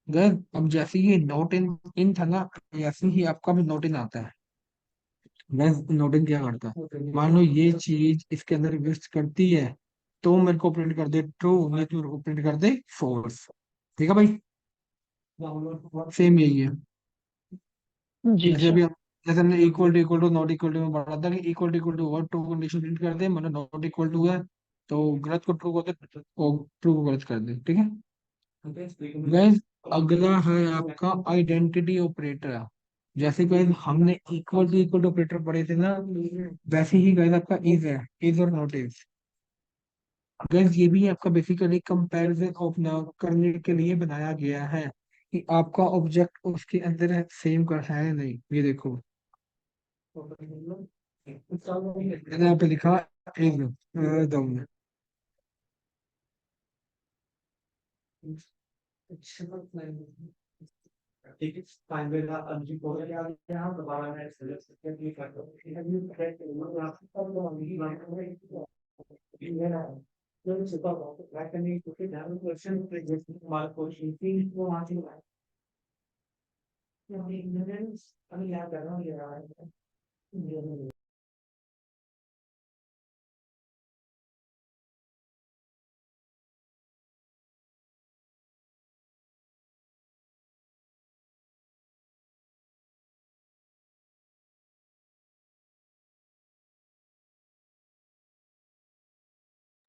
[SPEAKER 1] गैस अब जैसे ये नोट इन इन था ना, वैसे ही आपका भी नोट इन आता है। गैस नोट इन क्या करता है, मान लो ये चीज इसके अंदर एग्जिस्ट करती है, तो मेरे को प्रिंट कर दे ट्रू, नहीं तो मेरे को प्रिंट कर दे फॉल्स। ठीक है भाई, सेम यही है।
[SPEAKER 5] जी
[SPEAKER 1] जैसे
[SPEAKER 5] सर।
[SPEAKER 1] अभी जैसे हमने equal to not equal to में पढ़ा था कि इक्वल टू और ट्रू कंडीशन प्रिंट कर दे, मतलब नॉट इक्वल टू है तो गलत को ट्रू कर दे, और ट्रू को गलत कर दे। ठीक है। गाइस अगला है आपका आइडेंटिटी ऑपरेटर। जैसे गाइस हमने इक्वल टू ऑपरेटर पढ़े थे ना, वैसे ही गाइस आपका इज है, इज और नॉट इज। गाइस ये भी आपका बेसिकली कंपैरिजन ऑफ ना करने के लिए बनाया गया है कि आपका ऑब्जेक्ट उसके अंदर है सेम का है या नहीं। ये देखो, मैंने यहाँ पे लिखा इज दम।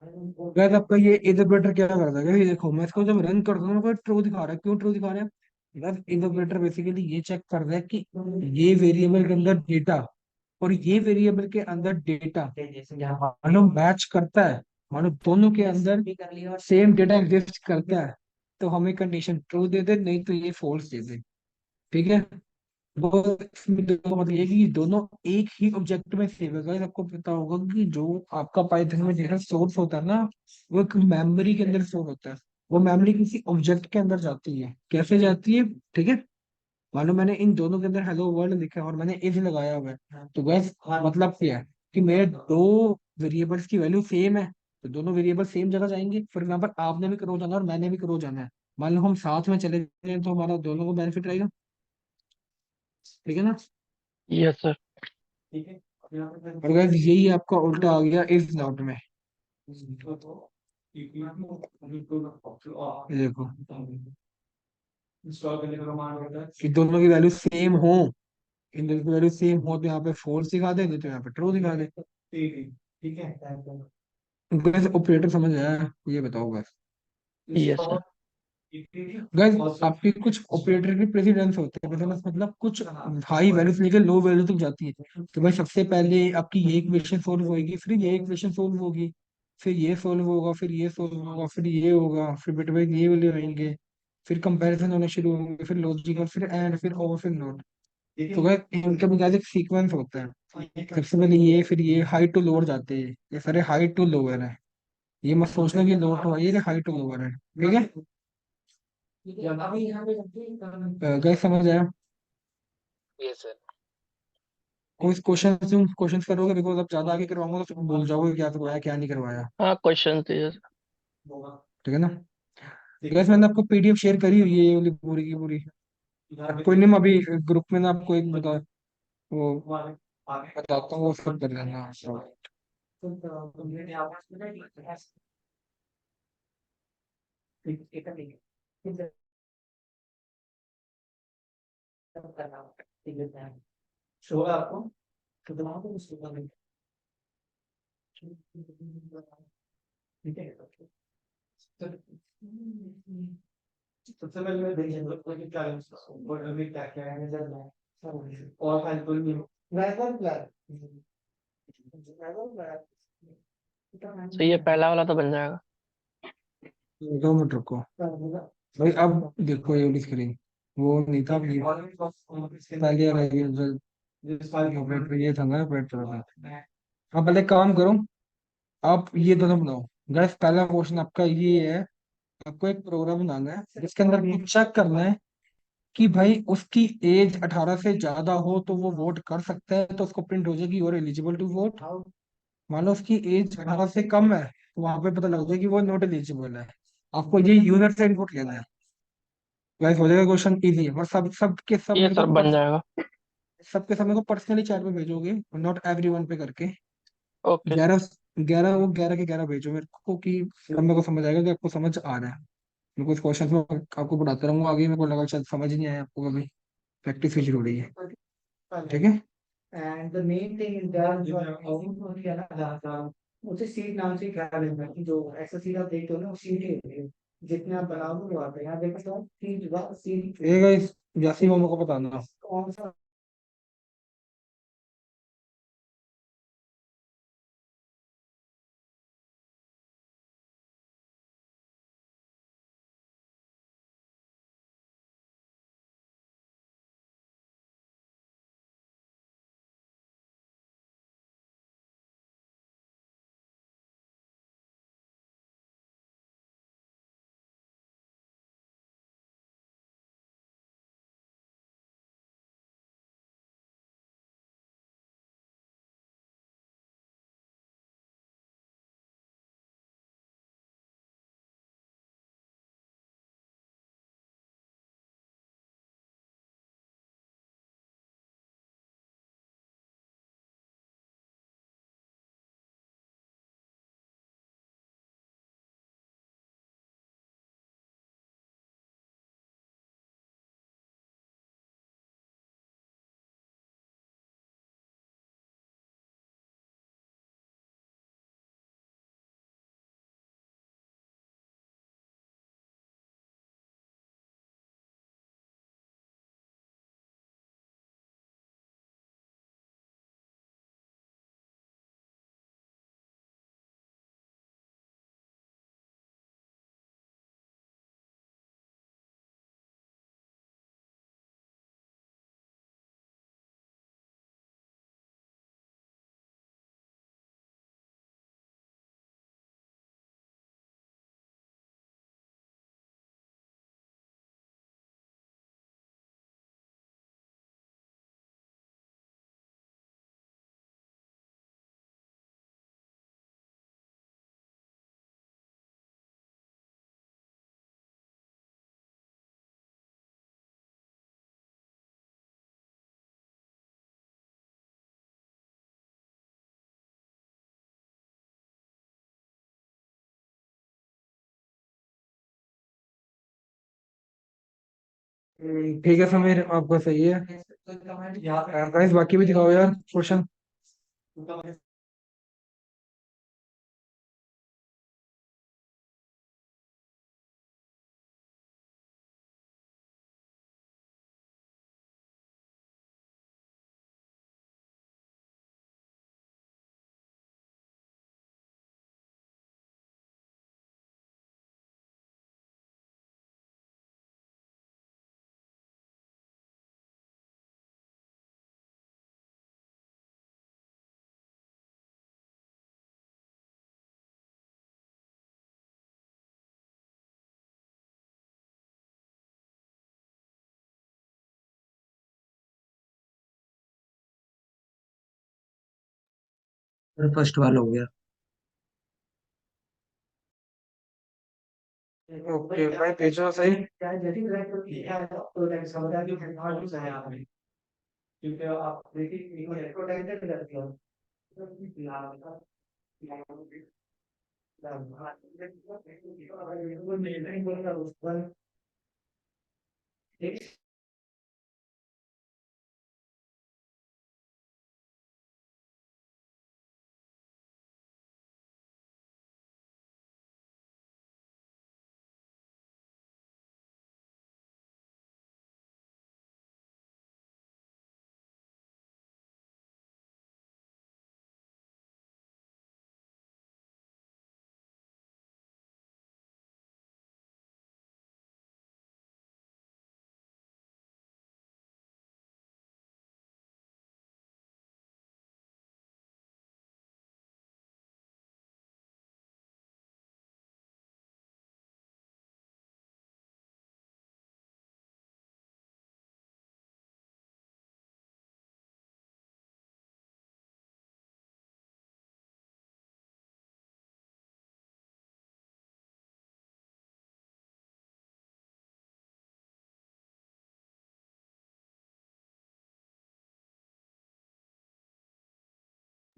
[SPEAKER 1] गाइस आपका ये इंटरप्रेटर क्या करता है, ये देखो मैं इसको जब रन करता हूँ तो ट्रू दिखा रहा है, क्यों ट्रू दिखा रहा है? गाइस इंटरप्रेटर बेसिकली ये चेक कर रहा है कि ये वेरिएबल के अंदर डेटा और ये वेरिएबल के अंदर डेटा मानो मैच करता है, मानो दोनों के अंदर सेम डेटा एग्जिस्ट करता है, तो हमें कंडीशन ट्रू दे दे, नहीं तो ये फॉल्स दे दे। ठीक है। वो इसमें देखो मतलब ये कि दोनों एक ही ऑब्जेक्ट में सेव है। गाइस आपको पता होगा कि जो आपका पाइथन में डेटा सोर्स होता है ना, वो एक मेमोरी के अंदर स्टोर होता है। वो मेमोरी किसी ऑब्जेक्ट के अंदर जाती है, कैसे जाती है? ठीक है। मानो मैंने इन दोनों के अंदर हेलो वर्ल्ड लिखा है और मैंने इज लगाया हुआ है, तो गैस मतलब क्या है कि मेरे दो वेरिएबल्स की वैल्यू सेम है, तो दोनों वेरिएबल सेम जगह जाएंगे। फॉर एग्जाम्पल आपने भी करो जाना और मैंने भी करो जाना है, मान लो हम साथ में चले जाए तो हमारा दोनों को बेनिफिट रहेगा। ठीक है ना?
[SPEAKER 5] Yes sir.
[SPEAKER 1] और गैस यही आपका उल्टा आ गया इज नॉट में। ये देखो कि दोनों की वैल्यू सेम हो, इन दोनों की वैल्यू सेम हो तो यहाँ पे फोर्स दिखा दे, नहीं तो यहाँ पे ट्रू दिखा दे। गैस ऑपरेटर समझ आया? ये बताओ बस।
[SPEAKER 5] Yes sir.
[SPEAKER 1] गैस आपके कुछ ऑपरेटर के प्रेसिडेंस होते हैं, प्रेसिडेंस मतलब कुछ हाई वैल्यू से लेकर लो वैल्यू तक जाती है। तो भाई सबसे पहले आपकी ये इक्वेशन सोल्व होगी, फिर ये इक्वेशन सोल्व होगी, फिर ये सोल्व होगा, फिर ये सोल्व होगा, फिर ये होगा, फिर बिट बाई ये वाले रहेंगे, फिर कंपैरिजन होने शुरू होंगे, फिर लॉजिकल, फिर एंड, फिर और, फिर नोट। तो गैस इनके बजाय एक सीक्वेंस होता है, सबसे पहले ये, फिर ये हाई टू लोअर जाते हैं, ये सारे हाई टू लोअर है। ये मत सोचना कि लोअर टू हाई, ये हाई टू लोअर है। ठीक है। गैस समझ आया?
[SPEAKER 2] ये सर।
[SPEAKER 1] कोई क्वेश्चन तुम क्वेश्चन करोगे, बिकॉज अब ज्यादा आगे करवाऊंगा तो तुम भूल जाओगे क्या करवाया क्या नहीं करवाया।
[SPEAKER 5] हाँ क्वेश्चन दीजिए सर।
[SPEAKER 1] ठीक है ना? गैस मैंने आपको पीडीएफ शेयर करी हुई है ये वाली पूरी की पूरी। कोई नहीं, मैं अभी ग्रुप में ना आपको एक बता वो बताता हूँ, वो सब कर लेना।
[SPEAKER 5] सही है, पहला वाला तो बन जाएगा।
[SPEAKER 1] 2 मिनट रुको भाई। अब देखो ये वाली स्क्रीन, वो नहीं था अभी पहले वाला ये था ना ऑपरेटर। हाँ पहले काम करो, आप ये दोनों बनाओ। गैस पहला क्वेश्चन आपका ये है, आपको एक प्रोग्राम बनाना है जिसके अंदर आपको चेक करना है कि भाई उसकी एज 18 से ज्यादा हो तो वो वोट कर सकता है, तो उसको प्रिंट हो जाएगी और एलिजिबल टू वोट। मान लो उसकी एज 18 से कम है तो वहां पे पता लग जाएगा कि वो नॉट एलिजिबल है। आपको ये यूजर से इनपुट लेना है। गाइस हो जाएगा क्वेश्चन इजी है, बस सब
[SPEAKER 5] ये
[SPEAKER 1] मेरे
[SPEAKER 5] सर बन
[SPEAKER 1] को
[SPEAKER 5] जाएगा।
[SPEAKER 1] सबके सब मेरे को पर्सनली चैट में भेजोगे, नॉट एवरी वन पे करके।
[SPEAKER 5] Okay sir.
[SPEAKER 1] 11 11 वो 11 के 11 भेजो मेरे को, कि तब मेरे को समझ आएगा कि आपको समझ आ रहा है। मैं कुछ क्वेश्चन में आपको पढ़ाता रहूंगा आगे, मेरे को लगा शायद समझ ही नहीं आया आपको कभी। प्रैक्टिस की जरूरी है। ठीक है। ये गाइस जैसे ही वो मेरे को बताना। ठीक है समीर, आपका सही है। गाइस बाकी भी दिखाओ यार क्वेश्चन। फर्स्ट वाला हो गया। ओके भाई, भेजो सही।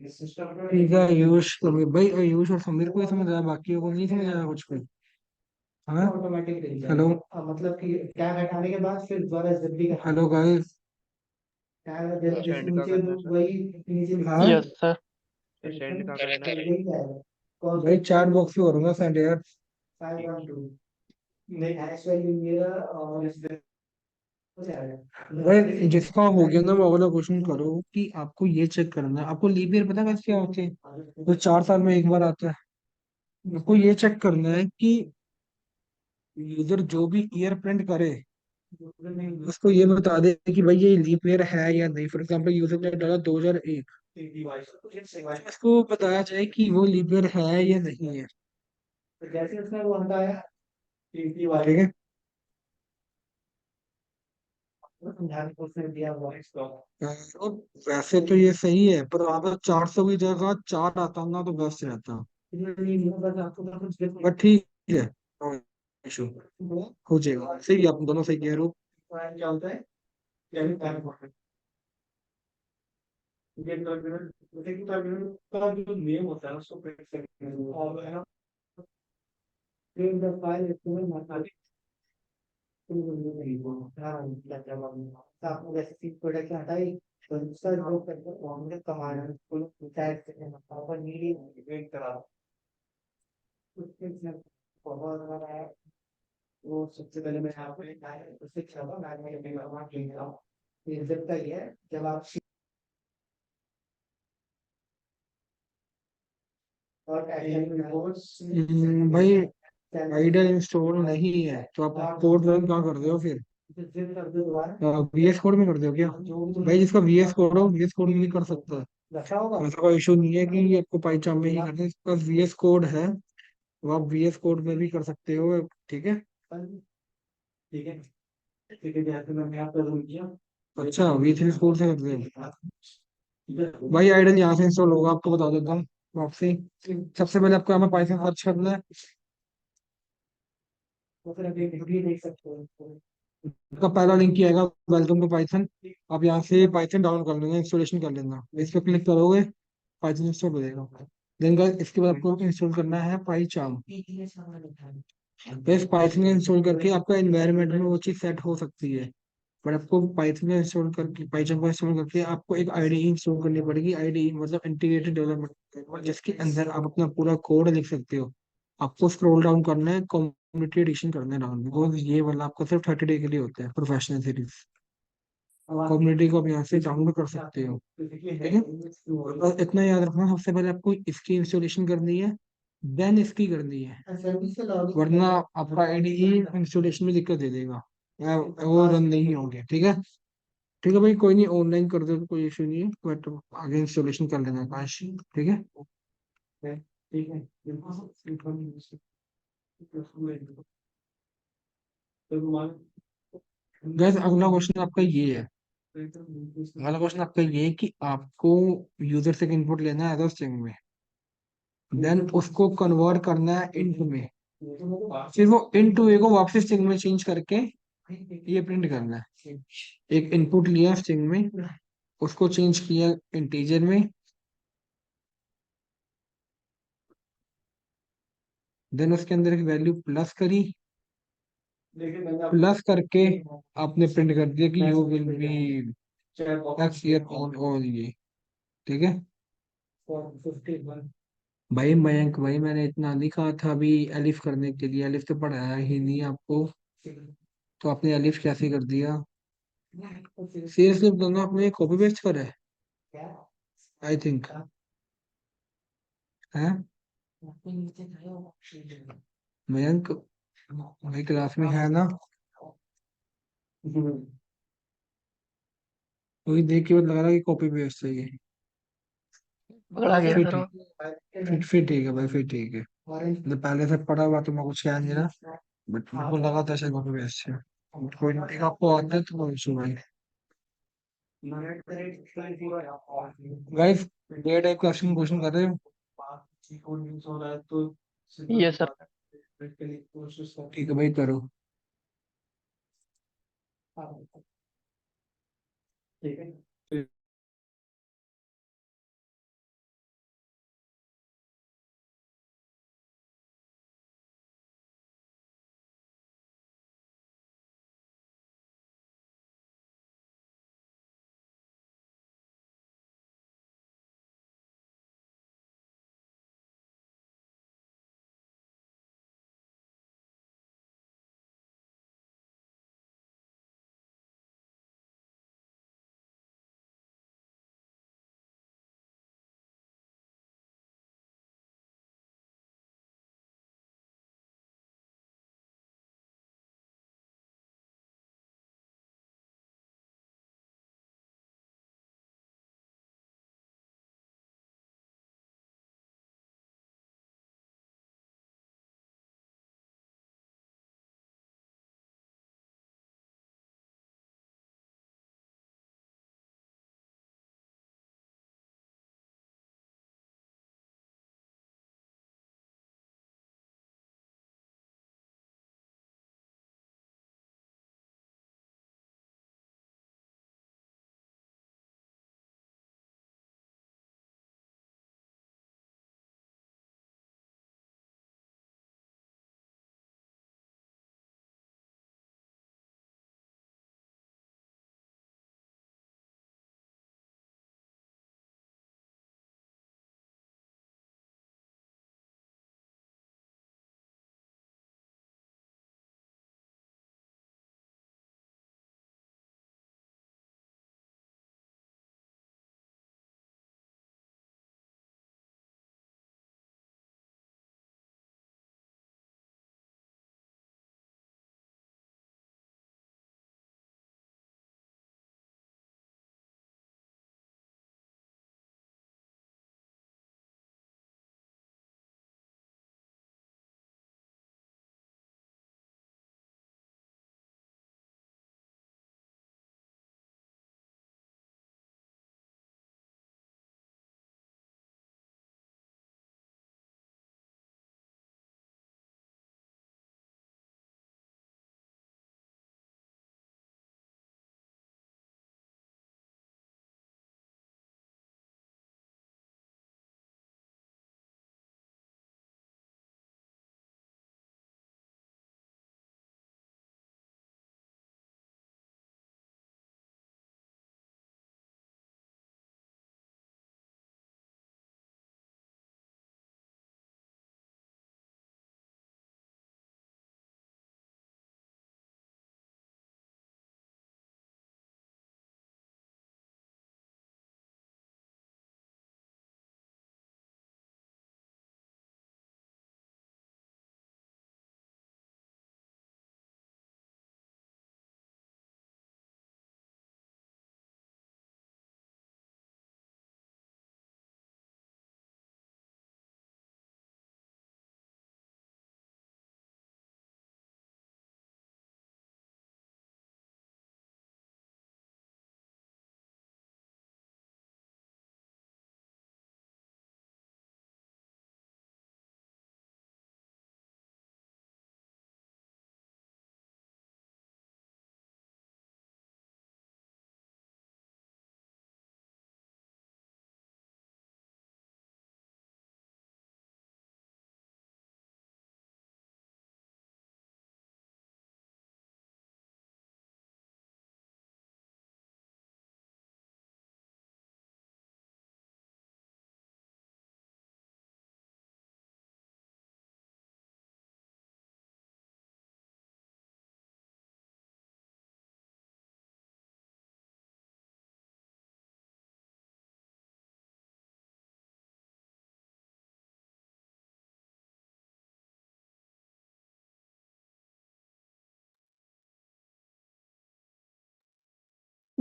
[SPEAKER 1] ठीक है आयुष, समीर भाई, आयुष और समीर को ही समझ आया, बाकी को नहीं समझ आया कुछ भी। हाँ, हेलो। Hello guys. हाँ
[SPEAKER 5] यस सर।
[SPEAKER 1] भाई, चार बॉक्स में करूंगा सेंड यार। भाई जिसका हो गया ना, वो वाला क्वेश्चन करो कि आपको ये चेक करना है, आपको लीप ईयर पता है वैसे क्या होते हैं? तो 4 साल में एक बार आता है। आपको ये चेक करना है कि यूजर जो भी ईयर प्रिंट करे, उसको ये बता दे कि भाई ये लीप ईयर है या नहीं। फॉर एग्जाम्पल यूजर ने डाला 2001, इसको बताया जाए कि वो लीप ईयर है या नहीं है। ठीक है। और वैसे तो ये सही है, पर अगर 400 की जगह 4 आता ना तो बेस्ट रहता। बट ठीक है, नो इशू, हो जाएगा। सही है, आप दोनों सही कह रहे हो। भाई आइडल इंस्टॉल नहीं है तो आप कोड रन कहाँ कर रहे हो फिर? VS कोड में कर दो क्या? भाई जिसका VS कोड हो, VS कोड में भी कर सकता है। ऐसा कोई इशू नहीं है कि आपको पाइथन में ही करना है, इसका VS कोड है, तो आप VS कोड में भी कर सकते हो। ठीक है। अच्छा, V3 कोड से कर दे। भाई आइडल यहाँ से इंस्टॉल होगा, आपको बता देता हूँ वापसी। सबसे पहले आपको यहाँ पे पाइथन सर्च करना है। आपका पहला लिंक ही आएगा, वेलकम टू पाइथन। आप यहाँ से पाइथन डाउनलोड कर लेना, इंस्टॉलेशन कर लेना। इस पर क्लिक करोगे, पाइथन इंस्टॉल हो जाएगा। देन इसके बाद आपको इंस्टॉल करना है पाईचार्म। बस पाइथन इंस्टॉल करके आपका एनवायरनमेंट में वो चीज़ सेट हो सकती है। पर आपको पाइथन इंस्टॉल करके पाइथन को इंस्टॉल करके आपको एक आईडीई इंस्टॉल करनी पड़ेगी। आईडीई मतलब इंटीग्रेटेड डेवलपमेंट, जिसके अंदर आप अपना पूरा कोड लिख सकते हो। आपको स्क्रॉल डाउन करना है, कम्युनिटी एडिशन करना है डाउन, बिकॉज ये वाला आपका सिर्फ 30 डे के लिए होता है, प्रोफेशनल सीरीज। कम्युनिटी को आप यहाँ से डाउनलोड कर सकते हो, ठीक है। बस इतना याद रखना, सबसे पहले आपको इसकी इंस्टॉलेशन करनी है, देन इसकी करनी है, वरना आपका आईडीई इंस्टॉलेशन में दिक्कत दे देगा या वो रन नहीं होंगे, ठीक है भाई, कोई नहीं, ऑनलाइन कर दो तो कोई इशू नहीं है, बट आगे इंस्टॉलेशन कर लेना काश, ठीक है। ठीक है। गैस अगला क्वेश्चन आपका ये है, अगला क्वेश्चन आपका ये है कि आपको यूजर से इनपुट लेना है एज स्ट्रिंग में, देन उसको कन्वर्ट करना है इंट में, फिर वो इंट टू ए को वापस स्ट्रिंग में चेंज करके ये प्रिंट करना है। एक इनपुट लिया स्ट्रिंग में, उसको चेंज किया इंटीजर में, देन उसके अंदर एक वैल्यू प्लस करी, प्लस करके आपने प्रिंट कर दिया कि you will be x year on और ये, ठीक है। भाई मयंक भाई, मैंने इतना नहीं कहा था अभी अलिफ करने के लिए, अलिफ तो पढ़ाया ही नहीं आपको, तो आपने अलिफ कैसे कर दिया? सीरियसली दोनों आपने कॉपी पेस्ट करा है, आई थिंक है। मयंक भाई क्लास में है ना? वही देख के लग रहा है कि कॉपी पेस्ट है ये।
[SPEAKER 5] पकड़ा गया
[SPEAKER 1] फिर
[SPEAKER 5] सर वो।
[SPEAKER 1] ठीक, फिर ठीक है भाई, फिर ठीक है। मतलब पहले से पढ़ा हुआ तो मैं कुछ कह नहीं रहा, बट मेरे को लगा था शायद कॉपी पेस्ट है। कोई नहीं, आपको आता है तो कोई इशू भाई। Guys, day type question question कर रहे हो?
[SPEAKER 5] ये सर।
[SPEAKER 1] ठीक है भाई, करो।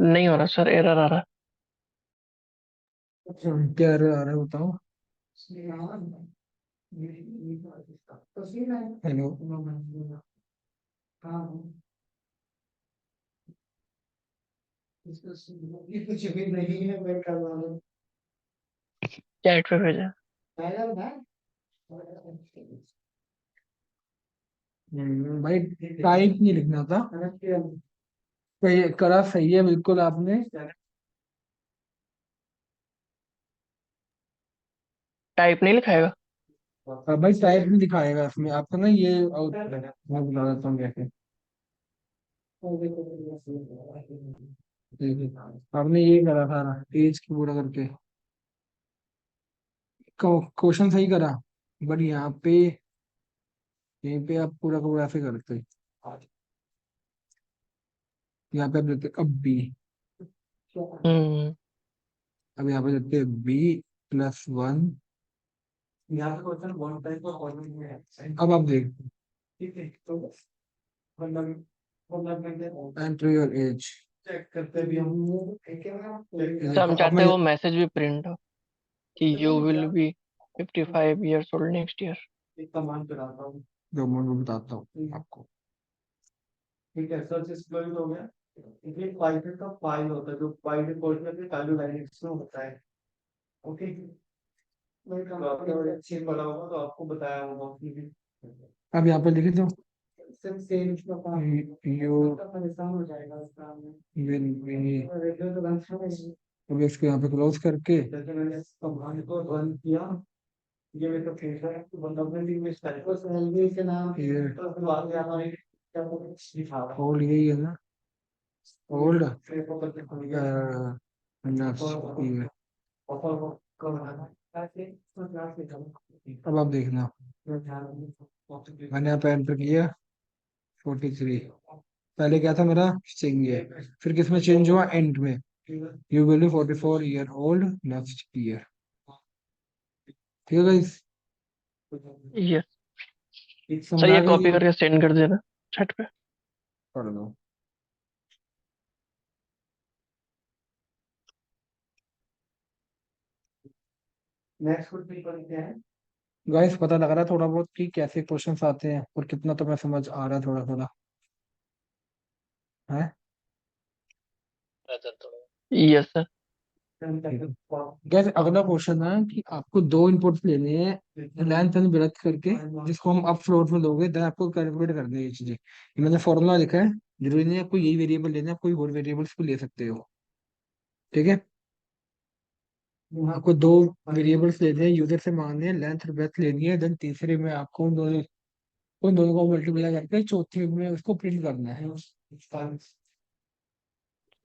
[SPEAKER 5] नहीं हो रहा सर, एरर आ रहा।
[SPEAKER 1] क्या error आ रहा है बताओ। हेलो।
[SPEAKER 5] चैट पे भेजा।
[SPEAKER 1] भाई टाइप नहीं लिखना था। सही करा, सही है बिल्कुल आपने।
[SPEAKER 5] टाइप नहीं लिखाएगा।
[SPEAKER 1] भाई टाइप नहीं दिखाएगा इसमें आपको ना, ये मैं बता देता हूँ कैसे। आपने ये करा था ना, पेज की पूरा करके क्वेश्चन सही करा, बट यहाँ पे, यहीं पे आप पूरा का पूरा ऐसे करते। यहाँ पे आप देते अब बी,
[SPEAKER 5] हम्म।
[SPEAKER 1] अब यहाँ पे देते बी +1। यहाँ पे क्वेश्चन वन टाइप का फॉर्मेट में है, अब आप देख। ठीक है, तो एंटर योर एज चेक करते भी हम, ठीक है ना। ये
[SPEAKER 5] सर हम
[SPEAKER 1] देखो, अब
[SPEAKER 5] चाहते
[SPEAKER 1] मैं
[SPEAKER 5] हैं वो मैसेज भी प्रिंट हो कि you will be 55 years old next year।
[SPEAKER 1] एक कमांड कराता हूँ, जो मैं बताता हूँ आपको। ठीक है, सर्च एक्सप्लोर हो गया। ये पाइथन का फाइल होता है, जो बाय डिफॉल्ट में चालू लाइनेक्स में होता है। ओके, तो आपने अच्छी पढ़ा होगा तो आपको बताया होगा। अब यहाँ पे लिखे दो, यू विल बी, अब इसको यहाँ पे क्लोज करके कमांड को रन किया। ये मेरे को फेस है तो डेवलपमेंट में स्टाइल सैलरी के नाम ये बाद में हमारे क्या लिखा होल्ड, यही है ना, होल्ड अब आप देखना, मैंने यहाँ पे एंटर किया 43। पहले क्या था मेरा सिंग है, फिर किसमें चेंज हुआ, एंड में। You will be 44 year old next year. ठीक है गाइस,
[SPEAKER 5] यस सर,
[SPEAKER 1] समझ
[SPEAKER 5] ये
[SPEAKER 1] आ गई
[SPEAKER 5] कॉपी
[SPEAKER 1] ये।
[SPEAKER 5] करके सेंड कर देना चैट पे।
[SPEAKER 1] पढ़ लो। नेक्स्ट पेपर क्या है गाइस, पता लग रहा है थोड़ा बहुत कि कैसे क्वेश्चंस आते हैं और कितना तो मैं समझ आ रहा है थोड़ा थोड़ा है।
[SPEAKER 2] अच्छा तो
[SPEAKER 5] यस सर।
[SPEAKER 1] गैस अगला क्वेश्चन है कि आपको दो इनपुट्स लेने हैं लेंथ एंड ब्रेड्थ करके, जिसको हम अप फ्लोट में लोगे, देन आपको कैलकुलेट करनी है ये चीजें। ये मैंने फॉर्मूला लिखा है, जरूरी नहीं है आपको यही वेरिएबल लेना है, आप कोई और वेरिएबल्स को ले सकते हो। ठीक है, आपको दो वेरिएबल्स लेने हैं, यूजर से मांगने हैं, लेंथ और ब्रेड्थ लेनी है, देन तीसरे में आपको उन दोनों को मल्टीप्लाई करके चौथे में उसको प्रिंट करना है।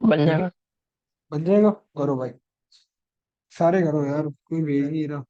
[SPEAKER 5] बन
[SPEAKER 1] ठीक है,
[SPEAKER 5] जाएगा।
[SPEAKER 1] बन जाएगा, करो भाई, सारे करो यार, कोई भेज नहीं रहा।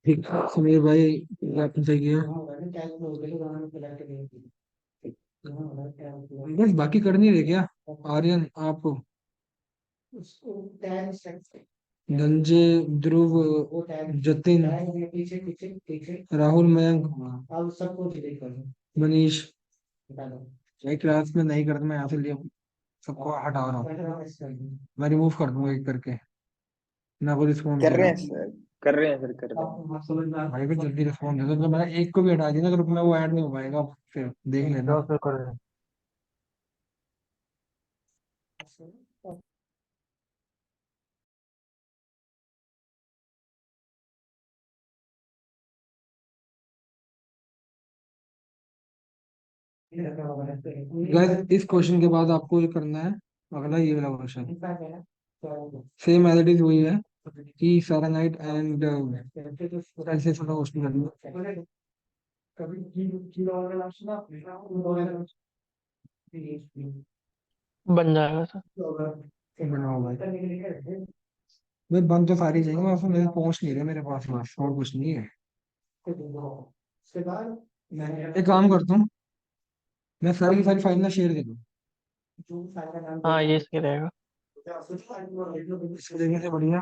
[SPEAKER 1] ठीक समीर भाई, आपने सही किया। बस बाकी कर नहीं रहे क्या? आर्यन, आप, धनंजय, ध्रुव, जतिन, राहुल, मयंक, मनीष। भाई क्लास में नहीं करता, मैं यहाँ से लिया सबको हटा रहा हूँ। मैं रिमूव कर दूंगा एक करके, ना कोई रिस्पॉन्स
[SPEAKER 7] कर रहे
[SPEAKER 1] देगा।
[SPEAKER 7] हैं सर, कर रहे हैं सर, कर रहे हैं।
[SPEAKER 1] भाई भी जल्दी रिस्पॉन्स दे दो, तो मैंने एक को भी हटा दिया ना ग्रुप में, वो ऐड नहीं हो पाएगा, फिर देख लेना।
[SPEAKER 6] क्या सर कर रहे हैं?
[SPEAKER 1] गाइस इस क्वेश्चन के बाद आपको ये करना है, अगला ये वाला question same as it is वही है कि सारा नाइट एंड ऐसे छोटा क्वेश्चन करना।
[SPEAKER 5] बन जाएगा सर।
[SPEAKER 1] बनाओ भाई। भाई बन तो सारी चाहिए, मैं उसमें मेरे पहुंच नहीं रहे मेरे पास, बस और कुछ नहीं है। एक काम करता हूँ, मैं सारी की सारी फाइल ना शेयर दे दूँ,
[SPEAKER 5] हाँ ये सही रहेगा।
[SPEAKER 1] इसको देखने से बढ़िया।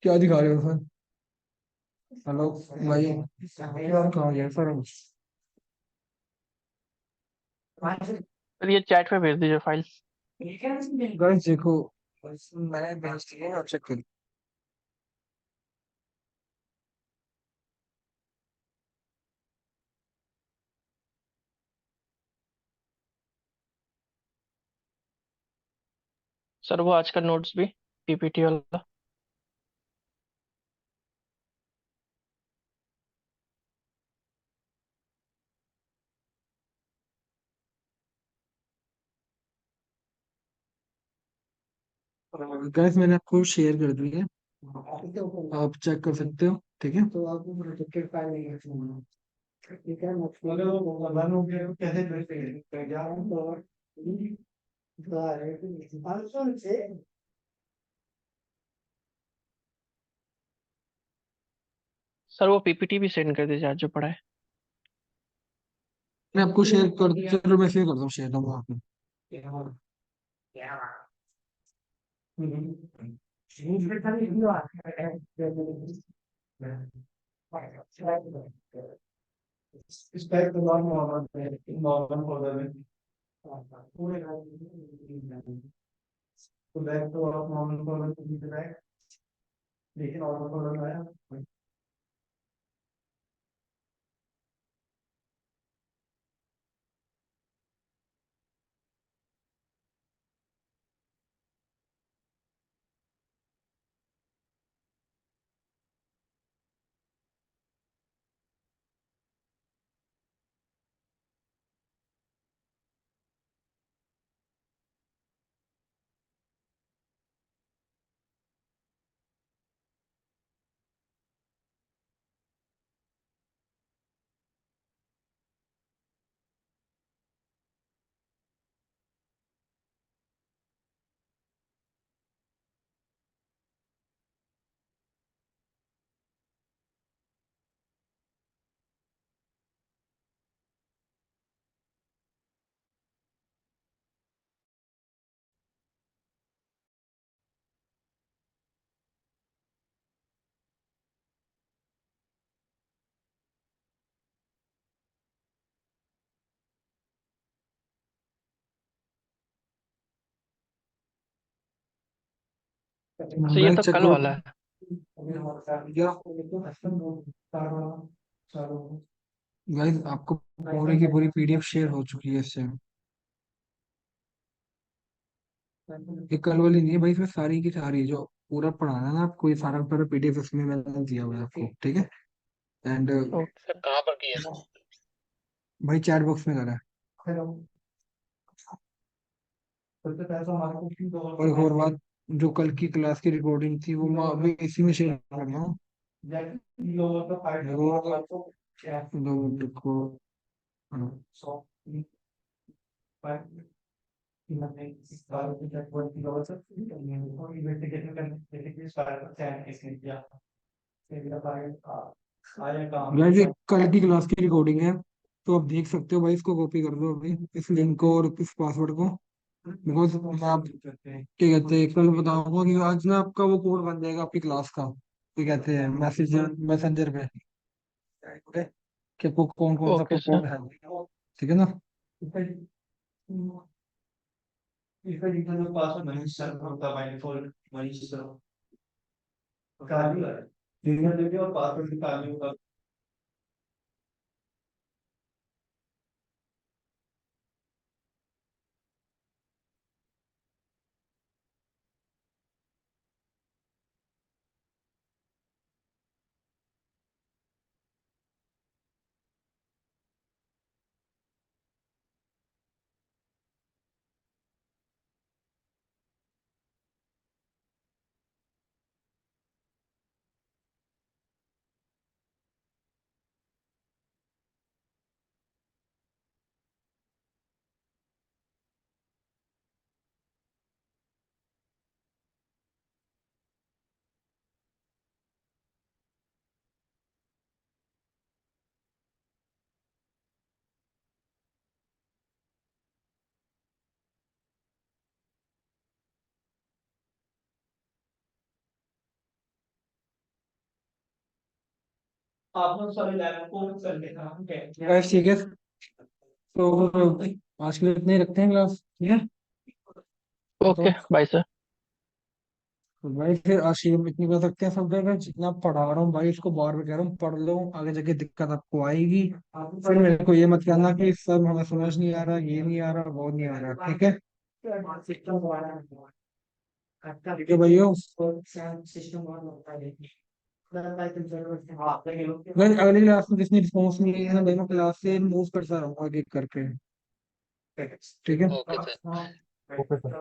[SPEAKER 1] क्या दिखा रहे हो सर? हेलो भाई, कहाँ गया सर?
[SPEAKER 5] सर ये चैट पे भेज दीजिए फाइल।
[SPEAKER 1] गाइस देखो, मैंने भेज दी है, आप चेक करिए।
[SPEAKER 5] सर वो आज का नोट्स भी, पीपीटी वाला।
[SPEAKER 1] गाइस मैंने आपको शेयर कर दी है, आप चेक कर सकते हो, ठीक है।
[SPEAKER 5] सर वो पीपीटी भी सेंड कर दीजिए आज जो पढ़ा है।
[SPEAKER 1] मैं आपको शेयर कर, चलो मैं शेयर करता हूँ, शेयर दूंगा आपको।
[SPEAKER 5] सर ये
[SPEAKER 1] गाइस
[SPEAKER 5] तो
[SPEAKER 1] चेक
[SPEAKER 5] कल
[SPEAKER 1] करो।
[SPEAKER 5] वाला है।
[SPEAKER 1] गाइस आपको पूरी की पूरी पीडीएफ शेयर हो चुकी है इससे। ये कल वाली नहीं है भाई, इसमें सारी की सारी जो पूरा पढ़ाना है ना आपको, ये सारा पूरा पीडीएफ इसमें मैंने दिया हुआ है आपको, ठीक है। And
[SPEAKER 5] okay.
[SPEAKER 2] सर कहाँ पर किए सर?
[SPEAKER 1] भाई चैट बॉक्स में करा है। और एक और बात, जो कल की क्लास की रिकॉर्डिंग थी वो मैं अभी इसी में शेयर कर रहा हूँ, दो मिनट को गाइस ये कल की क्लास की रिकॉर्डिंग है, तो आप देख सकते हो भाई, इसको कॉपी कर दो अभी, इस लिंक को और इस पासवर्ड को, बिकॉज मैं आप क्या कहते हैं कल बताऊंगा कि आज ना आपका वो कोड बन जाएगा आपकी क्लास का, क्या कहते हैं मैसेंजर पे, कि आपको कौन कौन सा
[SPEAKER 5] ओके सर।
[SPEAKER 1] कोड है, ठीक है ना। गाइस ठीक है, तो आज के लिए इतने ही रखते हैं क्लास, ठीक है।
[SPEAKER 5] ओके
[SPEAKER 1] तो
[SPEAKER 5] बाय सर।
[SPEAKER 1] भाई फिर आज ये हम इतनी कर सकते हैं सब जगह, जितना पढ़ा रहा हूँ भाई इसको बार बार कह रहा हूँ पढ़ लो, आगे जाके दिक्कत आपको आएगी, फिर मेरे को ये मत कहना कि सब हमें समझ नहीं आ रहा, ये नहीं आ रहा, वो नहीं आ रहा, ठीक है। ठीक है भैया, भाई अगली क्लास में जिसने रिस्पॉन्स नहीं है ना भाई, मैं क्लास से मूव करता रहूंगा एक एक करके, ठीक है।
[SPEAKER 2] Okay sir.
[SPEAKER 6] Okay sir.